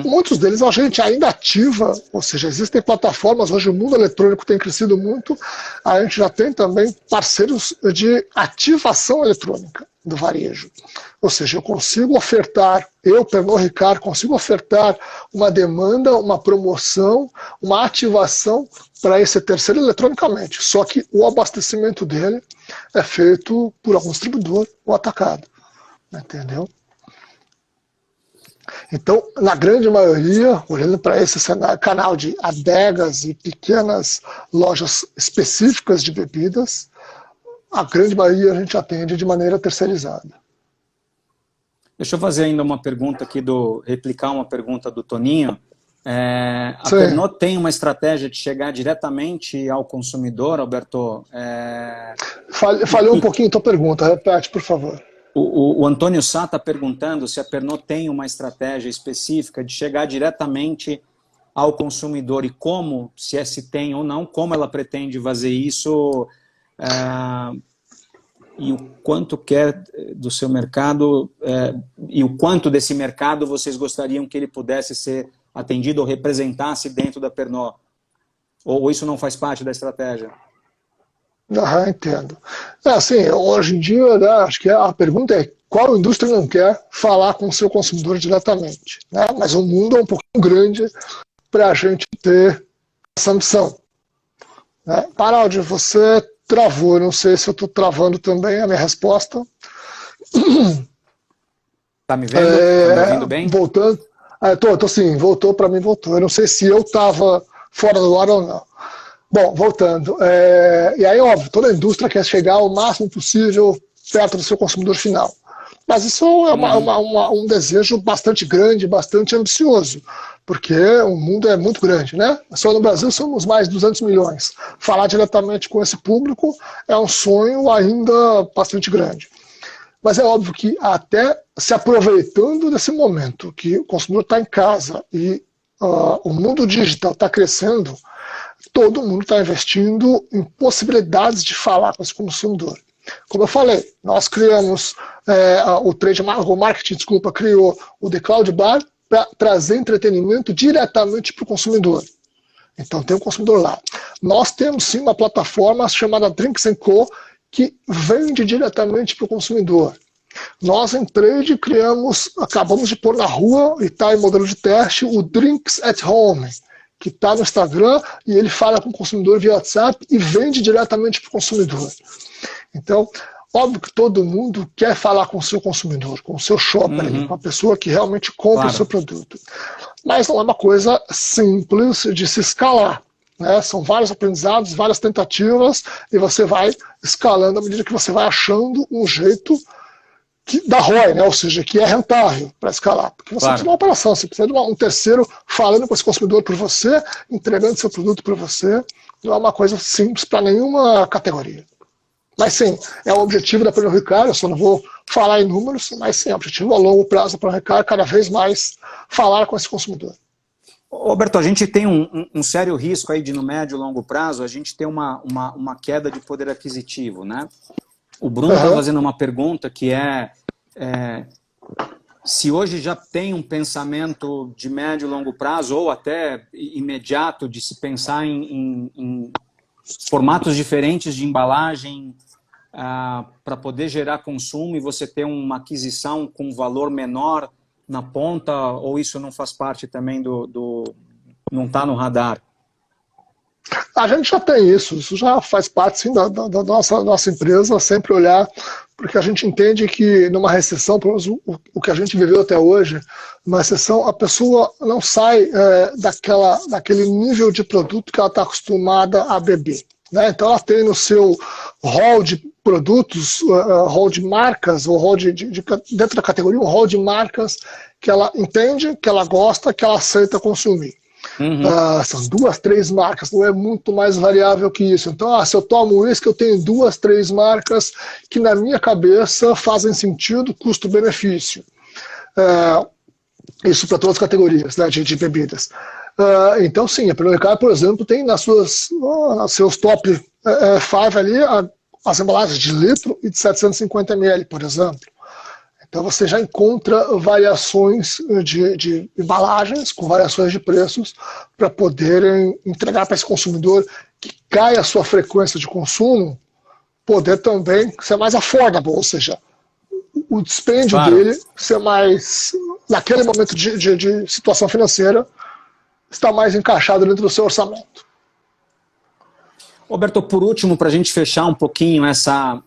Muitos deles a gente ainda ativa, ou seja, existem plataformas, hoje o mundo eletrônico tem crescido muito, a gente já tem também parceiros de ativação eletrônica do varejo. Ou seja, eu consigo ofertar, Pernod Ricard, consigo ofertar uma demanda, uma promoção, uma ativação para esse terceiro eletronicamente. Só que o abastecimento dele é feito por algum distribuidor ou atacado. Entendeu? Então, na grande maioria, olhando para esse canal de adegas e pequenas lojas específicas de bebidas, a grande maioria a gente atende de maneira terceirizada. Deixa eu fazer ainda uma pergunta aqui, replicar uma pergunta do Toninho. A Pernod tem uma estratégia de chegar diretamente ao consumidor, Alberto? Falhou um pouquinho a tua pergunta, repete, por favor. O Antônio Sá está perguntando se a Pernod tem uma estratégia específica de chegar diretamente ao consumidor e como, se tem ou não, como ela pretende fazer isso e o quanto quer do seu mercado e o quanto desse mercado vocês gostariam que ele pudesse ser atendido ou representasse dentro da Pernod? Ou isso não faz parte da estratégia? Entendo. Assim, hoje em dia, né, acho que a pergunta é qual indústria não quer falar com o seu consumidor diretamente, né? Mas o mundo é um pouquinho grande para a gente ter essa ambição. Né? Paraldi, você travou, não sei se eu estou travando também a minha resposta. Tá me vendo? Tá me ouvindo bem? Voltando. Tô sim, voltou para mim, voltou. Eu não sei se eu estava fora do ar ou não. Bom, voltando. E aí, óbvio, toda a indústria quer chegar o máximo possível perto do seu consumidor final. Mas isso é um desejo bastante grande, bastante ambicioso, porque o mundo é muito grande, né? Só no Brasil somos mais de 200 milhões. Falar diretamente com esse público é um sonho ainda bastante grande. Mas é óbvio que até se aproveitando desse momento que o consumidor está em casa e o mundo digital está crescendo, todo mundo está investindo em possibilidades de falar com esse consumidor. Como eu falei, nós criamos, o marketing, criou o The Cloud Bar para trazer entretenimento diretamente para o consumidor. Então tem um consumidor lá. Nós temos sim uma plataforma chamada Drinks & Co, que vende diretamente para o consumidor. Nós em trade acabamos de pôr na rua e está em modelo de teste o Drinks at Home, que está no Instagram e ele fala com o consumidor via WhatsApp e vende diretamente para o consumidor. Então, óbvio que todo mundo quer falar com o seu consumidor, com o seu shopper, com a pessoa que realmente compra o seu produto. Mas não é uma coisa simples de se escalar. Né? São vários aprendizados, várias tentativas, e você vai escalando à medida que você vai achando um jeito que dá ROI, né? Ou seja, que é rentável para escalar. Porque você precisa de uma operação, você precisa de um terceiro falando com esse consumidor por você, entregando seu produto para você. Não é uma coisa simples para nenhuma categoria. Mas sim, é o objetivo da Pernod Ricard, eu só não vou falar em números, mas sim, é o objetivo a longo prazo da Pernod Ricard, cada vez mais falar com esse consumidor. Roberto, a gente tem um sério risco aí de no médio e longo prazo, a gente ter uma queda de poder aquisitivo, né? O Bruno está fazendo uma pergunta que se hoje já tem um pensamento de médio e longo prazo, ou até imediato, de se pensar em formatos diferentes de embalagem para poder gerar consumo e você ter uma aquisição com valor menor na ponta, ou isso não faz parte também não está no radar? A gente já tem isso já faz parte sim da nossa empresa, sempre olhar, porque a gente entende que numa recessão, pelo menos o que a gente viveu até hoje, numa recessão, a pessoa não sai daquele nível de produto que ela está acostumada a beber. Né? Então ela tem no seu hall de produtos, hall de marcas, ou hall dentro da categoria, um hall de marcas que ela entende, que ela gosta, que ela aceita consumir. São 2, 3 marcas, não é muito mais variável que isso. Então, se eu tomo uísque, eu tenho 2, 3 marcas que na minha cabeça fazem sentido, custo-benefício. Isso para todas as categorias, né, de bebidas. Então, sim, a Pernod Ricard, por exemplo, tem nos seus top 5 ali as embalagens de litro e de 750 ml, por exemplo. Então você já encontra variações de embalagens com variações de preços para poderem entregar para esse consumidor que cai a sua frequência de consumo, poder também ser mais affordable, ou seja, o dispêndio dele ser mais, naquele momento de situação financeira, está mais encaixado dentro do seu orçamento. Roberto, por último, para a gente fechar um pouquinho essa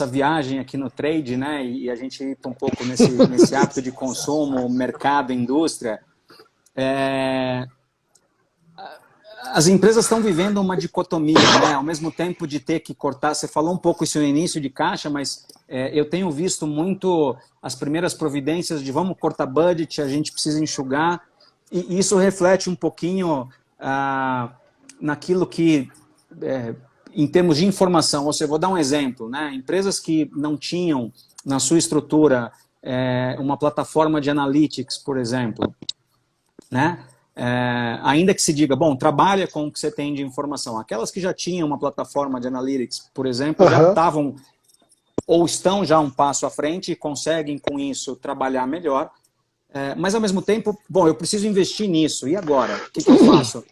viagem aqui no trade, né, e a gente ir um pouco nesse hábito de consumo, mercado, indústria, as empresas estão vivendo uma dicotomia, né, ao mesmo tempo de ter que cortar, você falou um pouco isso no início de caixa, mas eu tenho visto muito as primeiras providências de vamos cortar budget, a gente precisa enxugar, e isso reflete um pouquinho naquilo que... em termos de informação, ou seja, vou dar um exemplo, né? Empresas que não tinham na sua estrutura uma plataforma de analytics, por exemplo, né? Ainda que se diga, bom, trabalha com o que você tem de informação. Aquelas que já tinham uma plataforma de analytics, por exemplo, já estavam ou estão já um passo à frente e conseguem com isso trabalhar melhor, mas ao mesmo tempo, bom, eu preciso investir nisso, e agora? O que eu faço?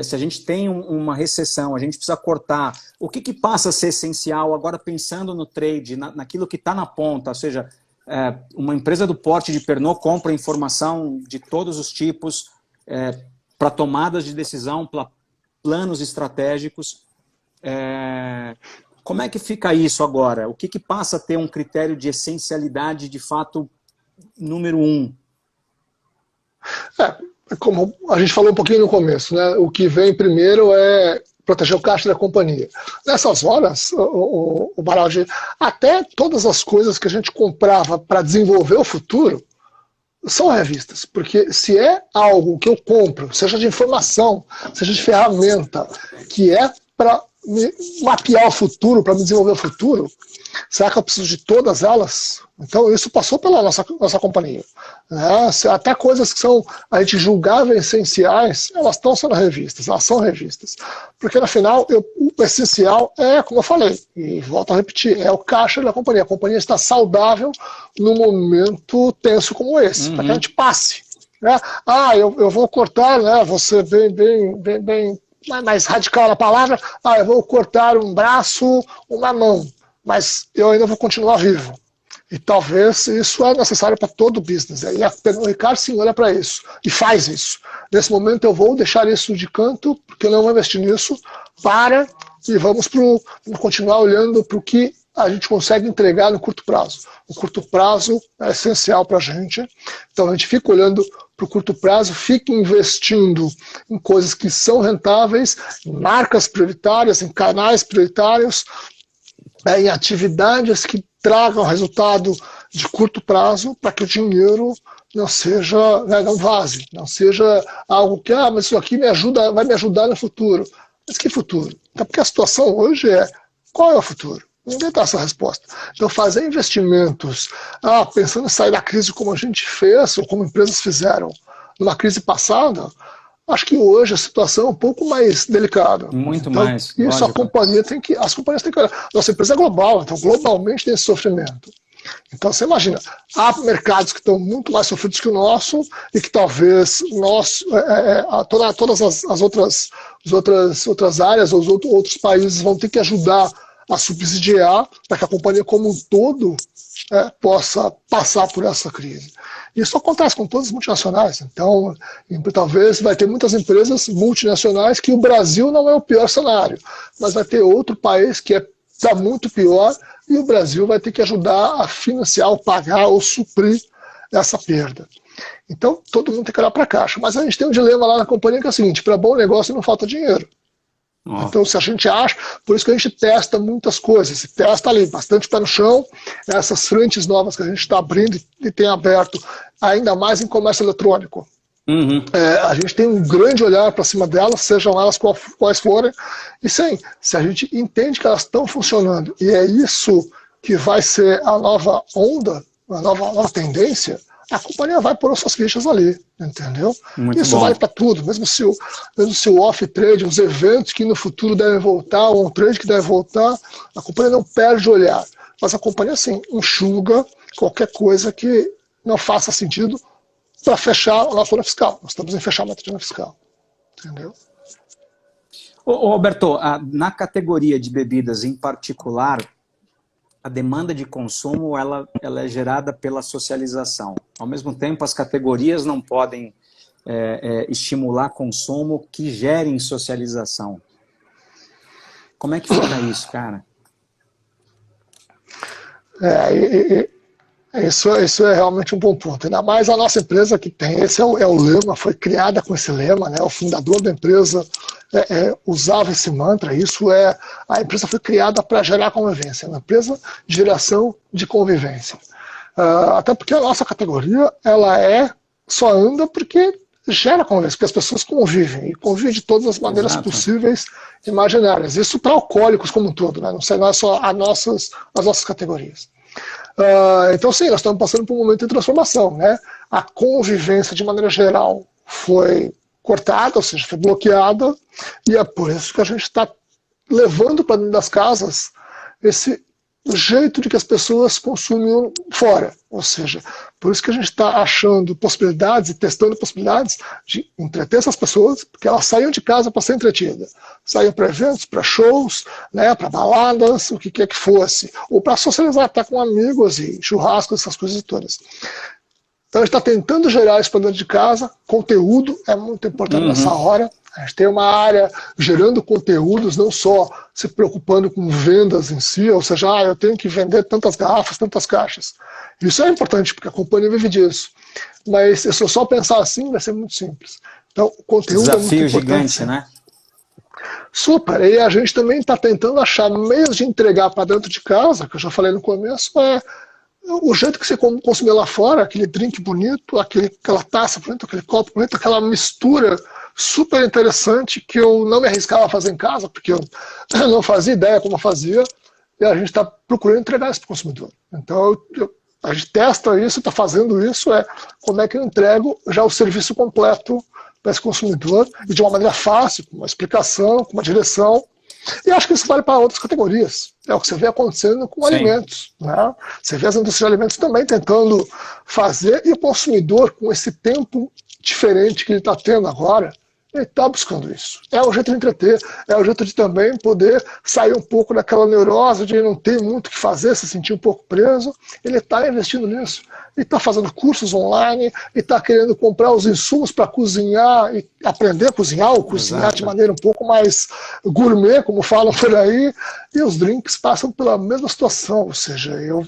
Se a gente tem uma recessão, a gente precisa cortar, o que passa a ser essencial agora pensando no trade, naquilo que está na ponta, ou seja, uma empresa do porte de Pernod compra informação de todos os tipos para tomadas de decisão, para planos estratégicos. Como é que fica isso agora? O que passa a ter um critério de essencialidade de fato número 1? Como a gente falou um pouquinho no começo, né? O que vem primeiro é proteger o caixa da companhia. Nessas horas, o Baraldi, até todas as coisas que a gente comprava para desenvolver o futuro são revistas, porque se é algo que eu compro, seja de informação, seja de ferramenta, que é para me mapear o futuro, para me desenvolver o futuro, será que eu preciso de todas elas? Então isso passou pela nossa companhia. Até coisas que a gente julgava essenciais, elas estão sendo revistas, elas são revistas. Porque no final, o essencial como eu falei, e volto a repetir, é o caixa da companhia. A companhia está saudável num momento tenso como esse, para que a gente passe. Né? Eu vou cortar, né, vou ser bem mais radical na palavra, eu vou cortar um braço, uma mão, mas eu ainda vou continuar vivo. E talvez isso é necessário para todo o business. E a Pernod Ricard sim olha para isso e faz isso. Nesse momento eu vou deixar isso de canto, porque eu não vou investir nisso, e vamos continuar olhando para o que a gente consegue entregar no curto prazo. O curto prazo é essencial para a gente, então a gente fica olhando para o curto prazo, fica investindo em coisas que são rentáveis, em marcas prioritárias, em canais prioritários, em atividades que tragam resultado de curto prazo, para que o dinheiro não seja, não vaze, não seja algo que, mas isso aqui vai me ajudar no futuro. Mas que futuro? Então, porque a situação hoje qual é o futuro? Ninguém dá essa resposta. Então, fazer investimentos, pensando em sair da crise como a gente fez, ou como empresas fizeram numa crise passada, acho que hoje a situação é um pouco mais delicada. Muito então, mais. Isso lógico. As companhias têm que olhar. Nossa empresa é global, então globalmente tem esse sofrimento. Então você imagina, há mercados que estão muito mais sofridos que o nosso e que talvez todas as outras áreas, os outros países vão ter que ajudar a subsidiar para que a companhia como um todo possa passar por essa crise. Isso acontece com todas as multinacionais. Então, talvez vai ter muitas empresas multinacionais que o Brasil não é o pior cenário, mas vai ter outro país que está muito pior e o Brasil vai ter que ajudar a financiar, ou pagar, ou suprir essa perda. Então, todo mundo tem que olhar para a caixa. Mas a gente tem um dilema lá na companhia que é o seguinte, para bom negócio não falta dinheiro. Ó. Então, se a gente acha, por isso que a gente testa muitas coisas, se testa ali, bastante pé no chão, essas frentes novas que a gente está abrindo e tem aberto, ainda mais em comércio eletrônico. Uhum. A gente tem um grande olhar para cima delas, sejam elas quais forem, e sim, se a gente entende que elas estão funcionando, e é isso que vai ser a nova onda, a nova tendência, a companhia vai pôr as suas fichas ali, entendeu? Muito Isso bom. vale para tudo, mesmo se o off-trade, os eventos que no futuro devem voltar, ou um trade que deve voltar, a companhia não perde o olhar, mas a companhia, sim, enxuga qualquer coisa que não faça sentido para fechar a nossa ano fiscal. Nós estamos em fechamento de ano fiscal. Entendeu? Ô, Alberto, na categoria de bebidas em particular, a demanda de consumo ela é gerada pela socialização. Ao mesmo tempo, as categorias não podem estimular consumo que gerem socialização. Como é que fica isso, cara? Isso é realmente um bom ponto. Ainda mais a nossa empresa que tem, esse é o lema, foi criada com esse lema, né? O fundador da empresa usava esse mantra, a empresa foi criada para gerar convivência, uma empresa de geração de convivência. Até porque a nossa categoria, ela só anda porque gera convivência, porque as pessoas convivem, e convivem de todas as maneiras Exato. possíveis e imaginárias. Isso para alcoólicos como um todo, né? Não é só as nossas categorias. Então, sim, nós estamos passando por um momento de transformação, né? A convivência, de maneira geral, foi cortada, ou seja, foi bloqueada, e é por isso que a gente está levando para dentro das casas esse jeito de que as pessoas consumiam fora. Ou seja, por isso que a gente está achando possibilidades e testando possibilidades de entreter essas pessoas, porque elas saíam de casa para ser entretidas. Saíam para eventos, para shows, né, para baladas, o que quer que fosse. Ou para socializar até com amigos e churrascos, essas coisas todas. Então a gente está tentando gerar isso para dentro de casa. Conteúdo é muito importante nessa hora. A gente tem uma área gerando conteúdos, não só se preocupando com vendas em si, ou seja, eu tenho que vender tantas garrafas, tantas caixas. Isso é importante, porque a companhia vive disso. Mas se eu só pensar assim, vai ser muito simples. Então, o conteúdo é muito importante. Desafio gigante, né? Super. E a gente também está tentando achar meios de entregar para dentro de casa, que eu já falei no começo, o jeito que você consumir lá fora, aquele drink bonito, aquela taça bonita, aquele copo bonito, aquela mistura super interessante que eu não me arriscava a fazer em casa, porque eu não fazia ideia como eu fazia, e a gente está procurando entregar isso para o consumidor. Então, a gente testa isso, está fazendo isso, como é que eu entrego já o serviço completo para esse consumidor, e de uma maneira fácil, com uma explicação, com uma direção. E acho que isso vale para outras categorias. É o que você vê acontecendo com alimentos. Né? Você vê as indústrias de alimentos também tentando fazer, e o consumidor, com esse tempo diferente que ele está tendo agora, ele está buscando isso. É o jeito de entreter, é o jeito de também poder sair um pouco daquela neurose de não ter muito o que fazer, se sentir um pouco preso. Ele está investindo nisso. Ele está fazendo cursos online, e está querendo comprar os insumos para cozinhar e aprender a cozinhar, ou cozinhar de maneira um pouco mais gourmet, como falam por aí. E os drinks passam pela mesma situação, ou seja, eu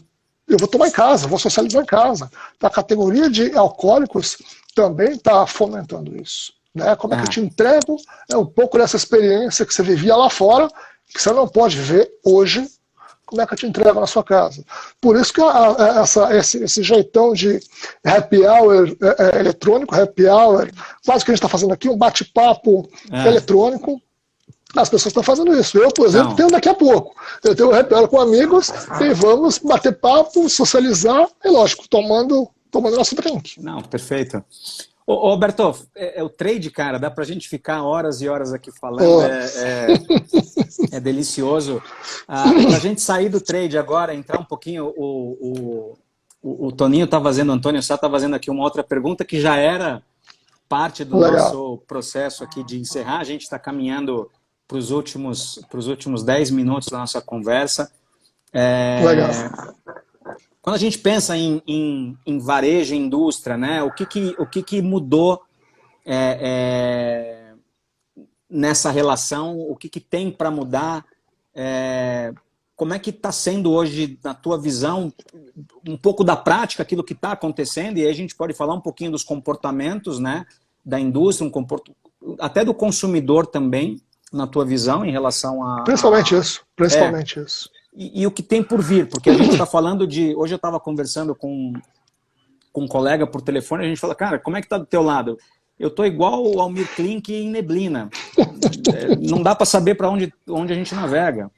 vou tomar em casa, vou socializar em casa. A categoria de alcoólicos também está fomentando isso. Né? Como é que eu te entrego um pouco dessa experiência que você vivia lá fora, que você não pode viver hoje, como é que eu te entrego na sua casa? Por isso que esse jeitão de happy hour eletrônico, happy hour, quase que a gente está fazendo aqui, um bate-papo eletrônico, as pessoas estão fazendo isso. Eu, por exemplo, tenho daqui a pouco. Eu tenho um happy hour com amigos e vamos bater papo, socializar, e lógico, tomando nosso drink. Não, perfeito. Ô, Alberto, o trade, cara, dá pra gente ficar horas e horas aqui falando, é delicioso. Pra gente sair do trade agora, entrar um pouquinho, o Toninho tá fazendo, o Antônio Sá tá fazendo aqui uma outra pergunta que já era parte do nosso processo aqui de encerrar. A gente está caminhando para os últimos 10 minutos da nossa conversa. Legal. Quando a gente pensa em varejo e indústria, né, o que mudou nessa relação? O que tem para mudar? Como é que está sendo hoje, na tua visão, um pouco da prática, aquilo que está acontecendo? E aí a gente pode falar um pouquinho dos comportamentos, né, da indústria, até do consumidor também. na tua visão em relação Principalmente isso, principalmente isso. E o que tem por vir, porque a gente está falando de... Hoje eu estava conversando com um colega por telefone, a gente fala, cara, como é que tá do teu lado? Eu tô igual o Almir Klink em neblina. Não dá para saber para onde a gente navega,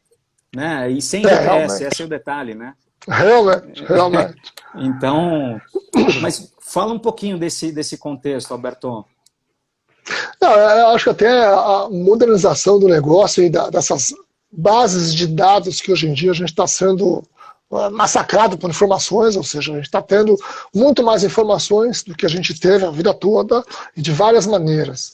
né? E sem GPS, realmente. Esse é o detalhe, né? Realmente. Então, mas fala um pouquinho desse contexto, Alberto. Não, eu acho que até a modernização do negócio e dessas bases de dados que hoje em dia a gente está sendo massacrado por informações, ou seja, a gente está tendo muito mais informações do que a gente teve a vida toda e de várias maneiras.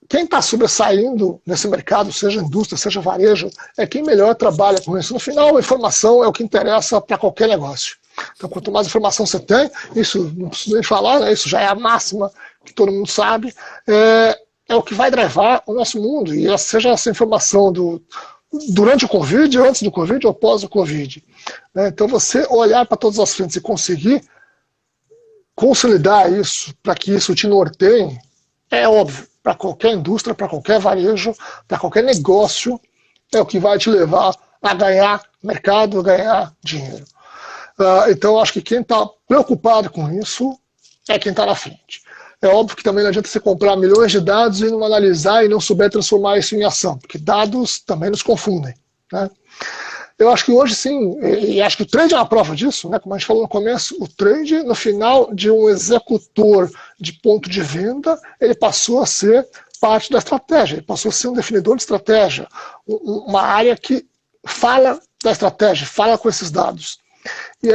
Quem está sobressaindo nesse mercado, seja indústria, seja varejo, é quem melhor trabalha com isso. No final, a informação é o que interessa para qualquer negócio. Então, quanto mais informação você tem, isso não preciso nem falar, né, isso já é a máxima que todo mundo sabe, é o que vai drivar o nosso mundo. E seja essa informação durante o Covid, antes do Covid ou pós o Covid. Então, você olhar para todas as frentes e conseguir consolidar isso, para que isso te norteie, é óbvio, para qualquer indústria, para qualquer varejo, para qualquer negócio, é o que vai te levar a ganhar mercado, a ganhar dinheiro. Então, acho que quem está preocupado com isso é quem está na frente. É óbvio que também não adianta você comprar milhões de dados e não analisar e não souber transformar isso em ação, porque dados também nos confundem, né? Eu acho que hoje sim, e acho que o trade é uma prova disso, né? Como a gente falou no começo, o trade, no final de um executor de ponto de venda, ele passou a ser parte da estratégia, ele passou a ser um definidor de estratégia, uma área que fala da estratégia, fala com esses dados. E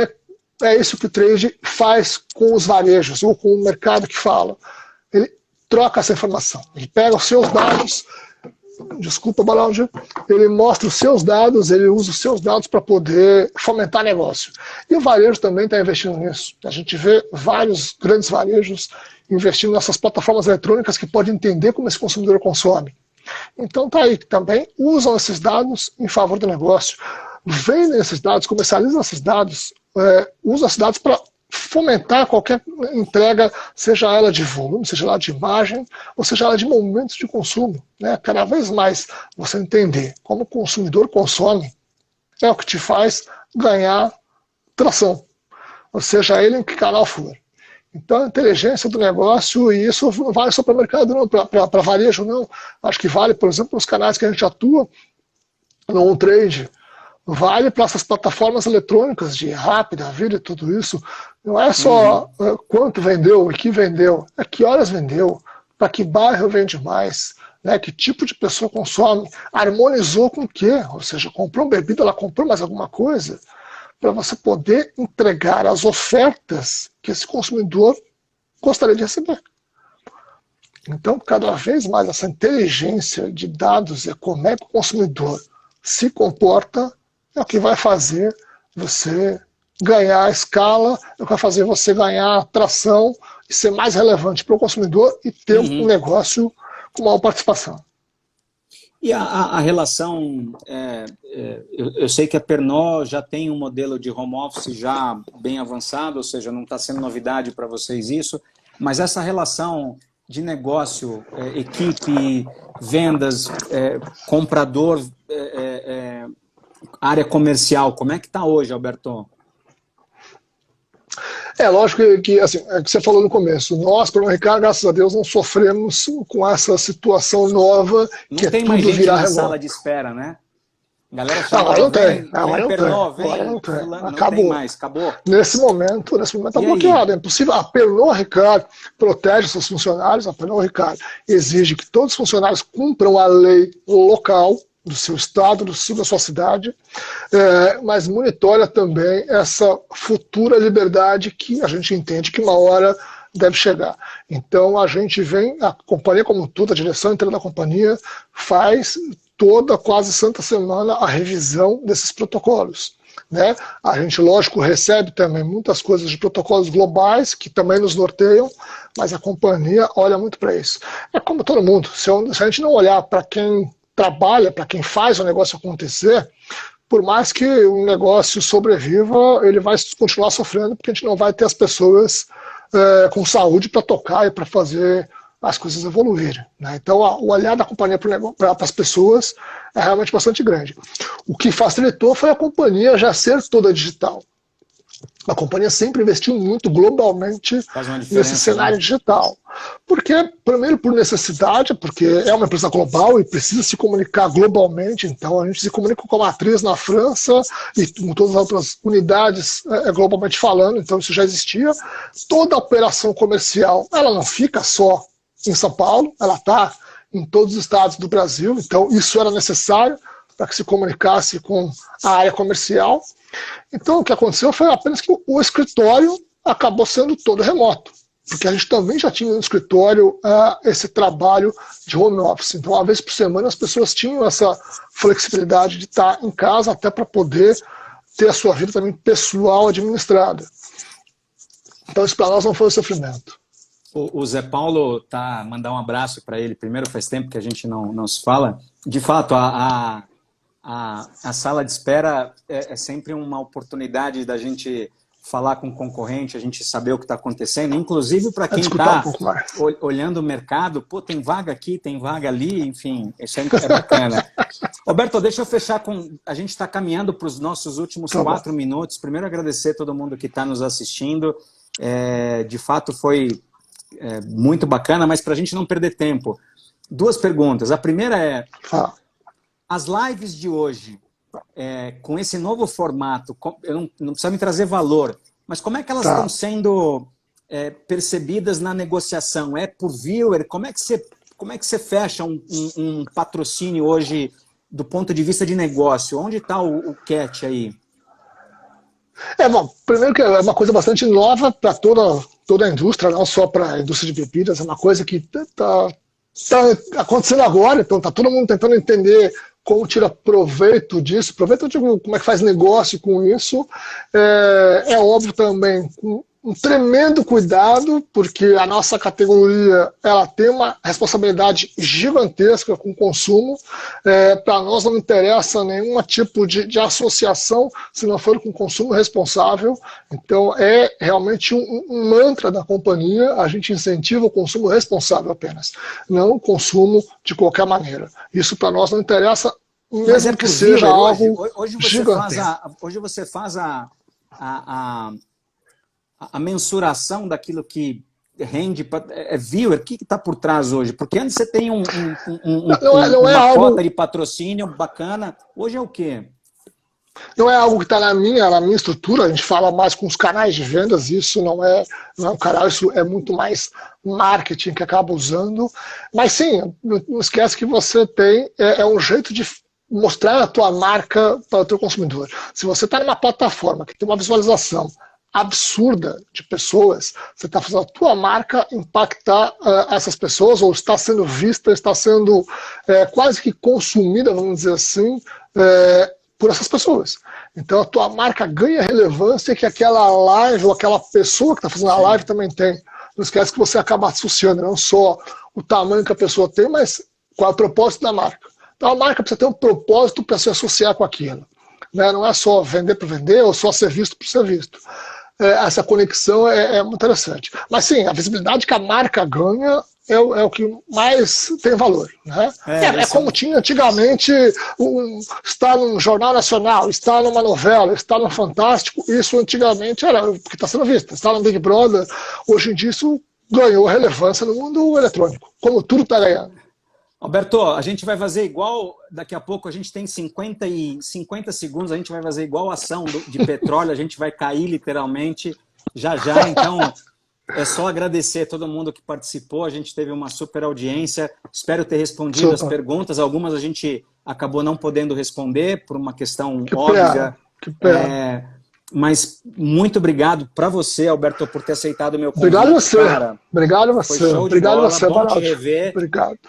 é isso que o trade faz com os varejos, ou com o mercado que fala. Ele troca essa informação, ele pega os seus dados, desculpa, Balaudio, ele mostra os seus dados, ele usa os seus dados para poder fomentar negócio. E o varejo também está investindo nisso. A gente vê vários grandes varejos investindo nessas plataformas eletrônicas que podem entender como esse consumidor consome. Então tá aí, também usam esses dados em favor do negócio. Vendem esses dados, comercializam esses dados, usam esses dados para fomentar qualquer entrega, seja ela de volume, seja ela de imagem, ou seja ela de momentos de consumo, né? Cada vez mais você entender como o consumidor consome é o que te faz ganhar tração, ou seja, ele em que canal for. Então a inteligência do negócio, e isso não vale só para mercado, não, para varejo, não. Acho que vale, por exemplo, nos canais que a gente atua, no trade, vale para essas plataformas eletrônicas de rápida, vídeo e tudo isso. Não é só quanto vendeu e que vendeu, é que horas vendeu, para que bairro vende mais, né, que tipo de pessoa consome, harmonizou com o quê? Ou seja, comprou bebida, ela comprou mais alguma coisa, para você poder entregar as ofertas que esse consumidor gostaria de receber. Então, cada vez mais essa inteligência de dados e como é que o consumidor se comporta é o que vai fazer você ganhar escala, é o que vai fazer você ganhar atração e ser mais relevante para o consumidor e ter um negócio com maior participação. E a relação, eu sei que a Pernod já tem um modelo de home office já bem avançado, ou seja, não está sendo novidade para vocês isso, mas essa relação de negócio, equipe, vendas, comprador, área comercial, como é que está hoje, Alberto? Lógico que assim, é o que você falou no começo, nós, Pernod Ricard, graças a Deus, não sofremos com essa situação nova, que não tem mais gente na sala de espera, né? Galera chama, agora não tem, agora não tem. Acabou. Acabou. Nesse momento está bloqueado, é impossível. A Pernod Ricard protege seus funcionários, a Pernod Ricard exige que todos os funcionários cumpram a lei local do seu estado, da sua cidade, mas monitora também essa futura liberdade que a gente entende que uma hora deve chegar. Então a gente vem, a companhia como tudo, a direção inteira da companhia faz toda quase santa semana a revisão desses protocolos, né? A gente, lógico, recebe também muitas coisas de protocolos globais que também nos norteiam, mas a companhia olha muito para isso. É como todo mundo, se a gente não olhar para quem trabalha, para quem faz o negócio acontecer, por mais que o negócio sobreviva, ele vai continuar sofrendo, porque a gente não vai ter as pessoas com saúde para tocar e para fazer as coisas evoluírem, né? Então, o olhar da companhia para as pessoas é realmente bastante grande. O que facilitou foi a companhia já ser toda digital. A companhia sempre investiu muito globalmente nesse cenário, né, digital. Porque, primeiro, por necessidade, porque é uma empresa global e precisa se comunicar globalmente. Então, a gente se comunica com a matriz na França e com todas as outras unidades globalmente falando. Então, isso já existia. Toda a operação comercial, ela não fica só em São Paulo, ela está em todos os estados do Brasil. Então, isso era necessário para que se comunicasse com a área comercial. Então, o que aconteceu foi apenas que o escritório acabou sendo todo remoto, porque a gente também já tinha no escritório esse trabalho de home office. Então, uma vez por semana, as pessoas tinham essa flexibilidade de estar em casa até para poder ter a sua vida também pessoal administrada. Então, isso para nós não foi um sofrimento. O Zé Paulo, mandar um abraço para ele. Primeiro, faz tempo que a gente não se fala. De fato, a sala de espera é sempre uma oportunidade da gente falar com o concorrente, a gente saber o que está acontecendo, inclusive para quem está olhando o mercado, pô, tem vaga aqui, tem vaga ali, enfim, isso é bacana. Roberto, deixa eu fechar com... A gente está caminhando para os nossos últimos 4 minutos. Primeiro, agradecer a todo mundo que está nos assistindo. De fato, foi muito bacana, mas para a gente não perder tempo, 2 perguntas. A primeira é... As lives de hoje, com esse novo formato, eu não precisa me trazer valor, mas como é que elas estão sendo percebidas na negociação? É por viewer? Como é que você fecha um patrocínio hoje do ponto de vista de negócio? Onde está o catch aí? Bom, primeiro que é uma coisa bastante nova para toda a indústria, não só para a indústria de bebidas, é uma coisa que está acontecendo agora, então está todo mundo tentando entender como tira proveito disso. Proveito, eu digo, como é que faz negócio com isso. É óbvio também, com um tremendo cuidado, porque a nossa categoria ela tem uma responsabilidade gigantesca com o consumo. Para nós não interessa nenhum tipo de associação se não for com consumo responsável. Então é realmente um mantra da companhia, a gente incentiva o consumo responsável apenas, não o consumo de qualquer maneira. Isso para nós não interessa, mesmo que seja algo gigantesco. Hoje você faz a mensuração daquilo que rende, viewer, o que está por trás hoje? Porque antes você tem uma cota de patrocínio bacana, hoje é o quê? Não é algo que está na minha estrutura, a gente fala mais com os canais de vendas, isso não é um canal, isso é muito mais marketing que acaba usando, mas sim, não esquece que você tem, um jeito de mostrar a tua marca para o teu consumidor. Se você está numa plataforma que tem uma visualização absurda de pessoas, você está fazendo a tua marca impactar essas pessoas, ou está sendo vista, está sendo quase que consumida, vamos dizer assim, por essas pessoas. Então a tua marca ganha relevância que aquela live ou aquela pessoa que está fazendo a live também tem. Não esquece que você acaba associando não só o tamanho que a pessoa tem, mas qual é o propósito da marca. Então a marca precisa ter um propósito para se associar com aquilo. Né? Não é só vender por vender ou só ser visto por ser visto. Essa conexão é muito interessante. Mas sim, a visibilidade que a marca ganha é o que mais tem valor. Né? Como tinha antigamente, estar num jornal nacional, estar numa novela, estar no Fantástico, isso antigamente era porque está sendo visto. Estar no Big Brother, hoje em dia isso ganhou relevância no mundo eletrônico, como tudo está ganhando. Alberto, a gente vai fazer igual, daqui a pouco a gente tem 50 segundos, a gente vai fazer igual a ação de petróleo, a gente vai cair literalmente já, então é só agradecer a todo mundo que participou, a gente teve uma super audiência, espero ter respondido as perguntas, algumas a gente acabou não podendo responder por uma questão óbvia, mas muito obrigado para você, Alberto, por ter aceitado o meu convite. Obrigado a você, cara. Obrigado a você, obrigado a você, bom te rever. Obrigado.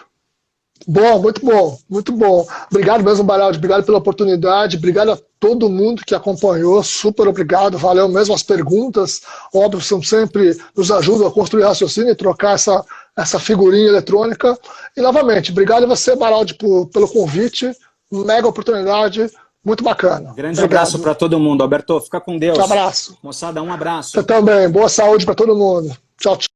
Bom, muito bom, muito bom. Obrigado mesmo, Baraldi, obrigado pela oportunidade, obrigado a todo mundo que acompanhou, super obrigado, valeu mesmo as perguntas, óbvio, sempre nos ajudam a construir raciocínio e trocar essa figurinha eletrônica. E novamente, obrigado a você, Baraldi, pelo convite, mega oportunidade, muito bacana. Grande abraço para todo mundo, Alberto, fica com Deus. Um abraço. Moçada, um abraço. Você também, boa saúde para todo mundo. Tchau, tchau.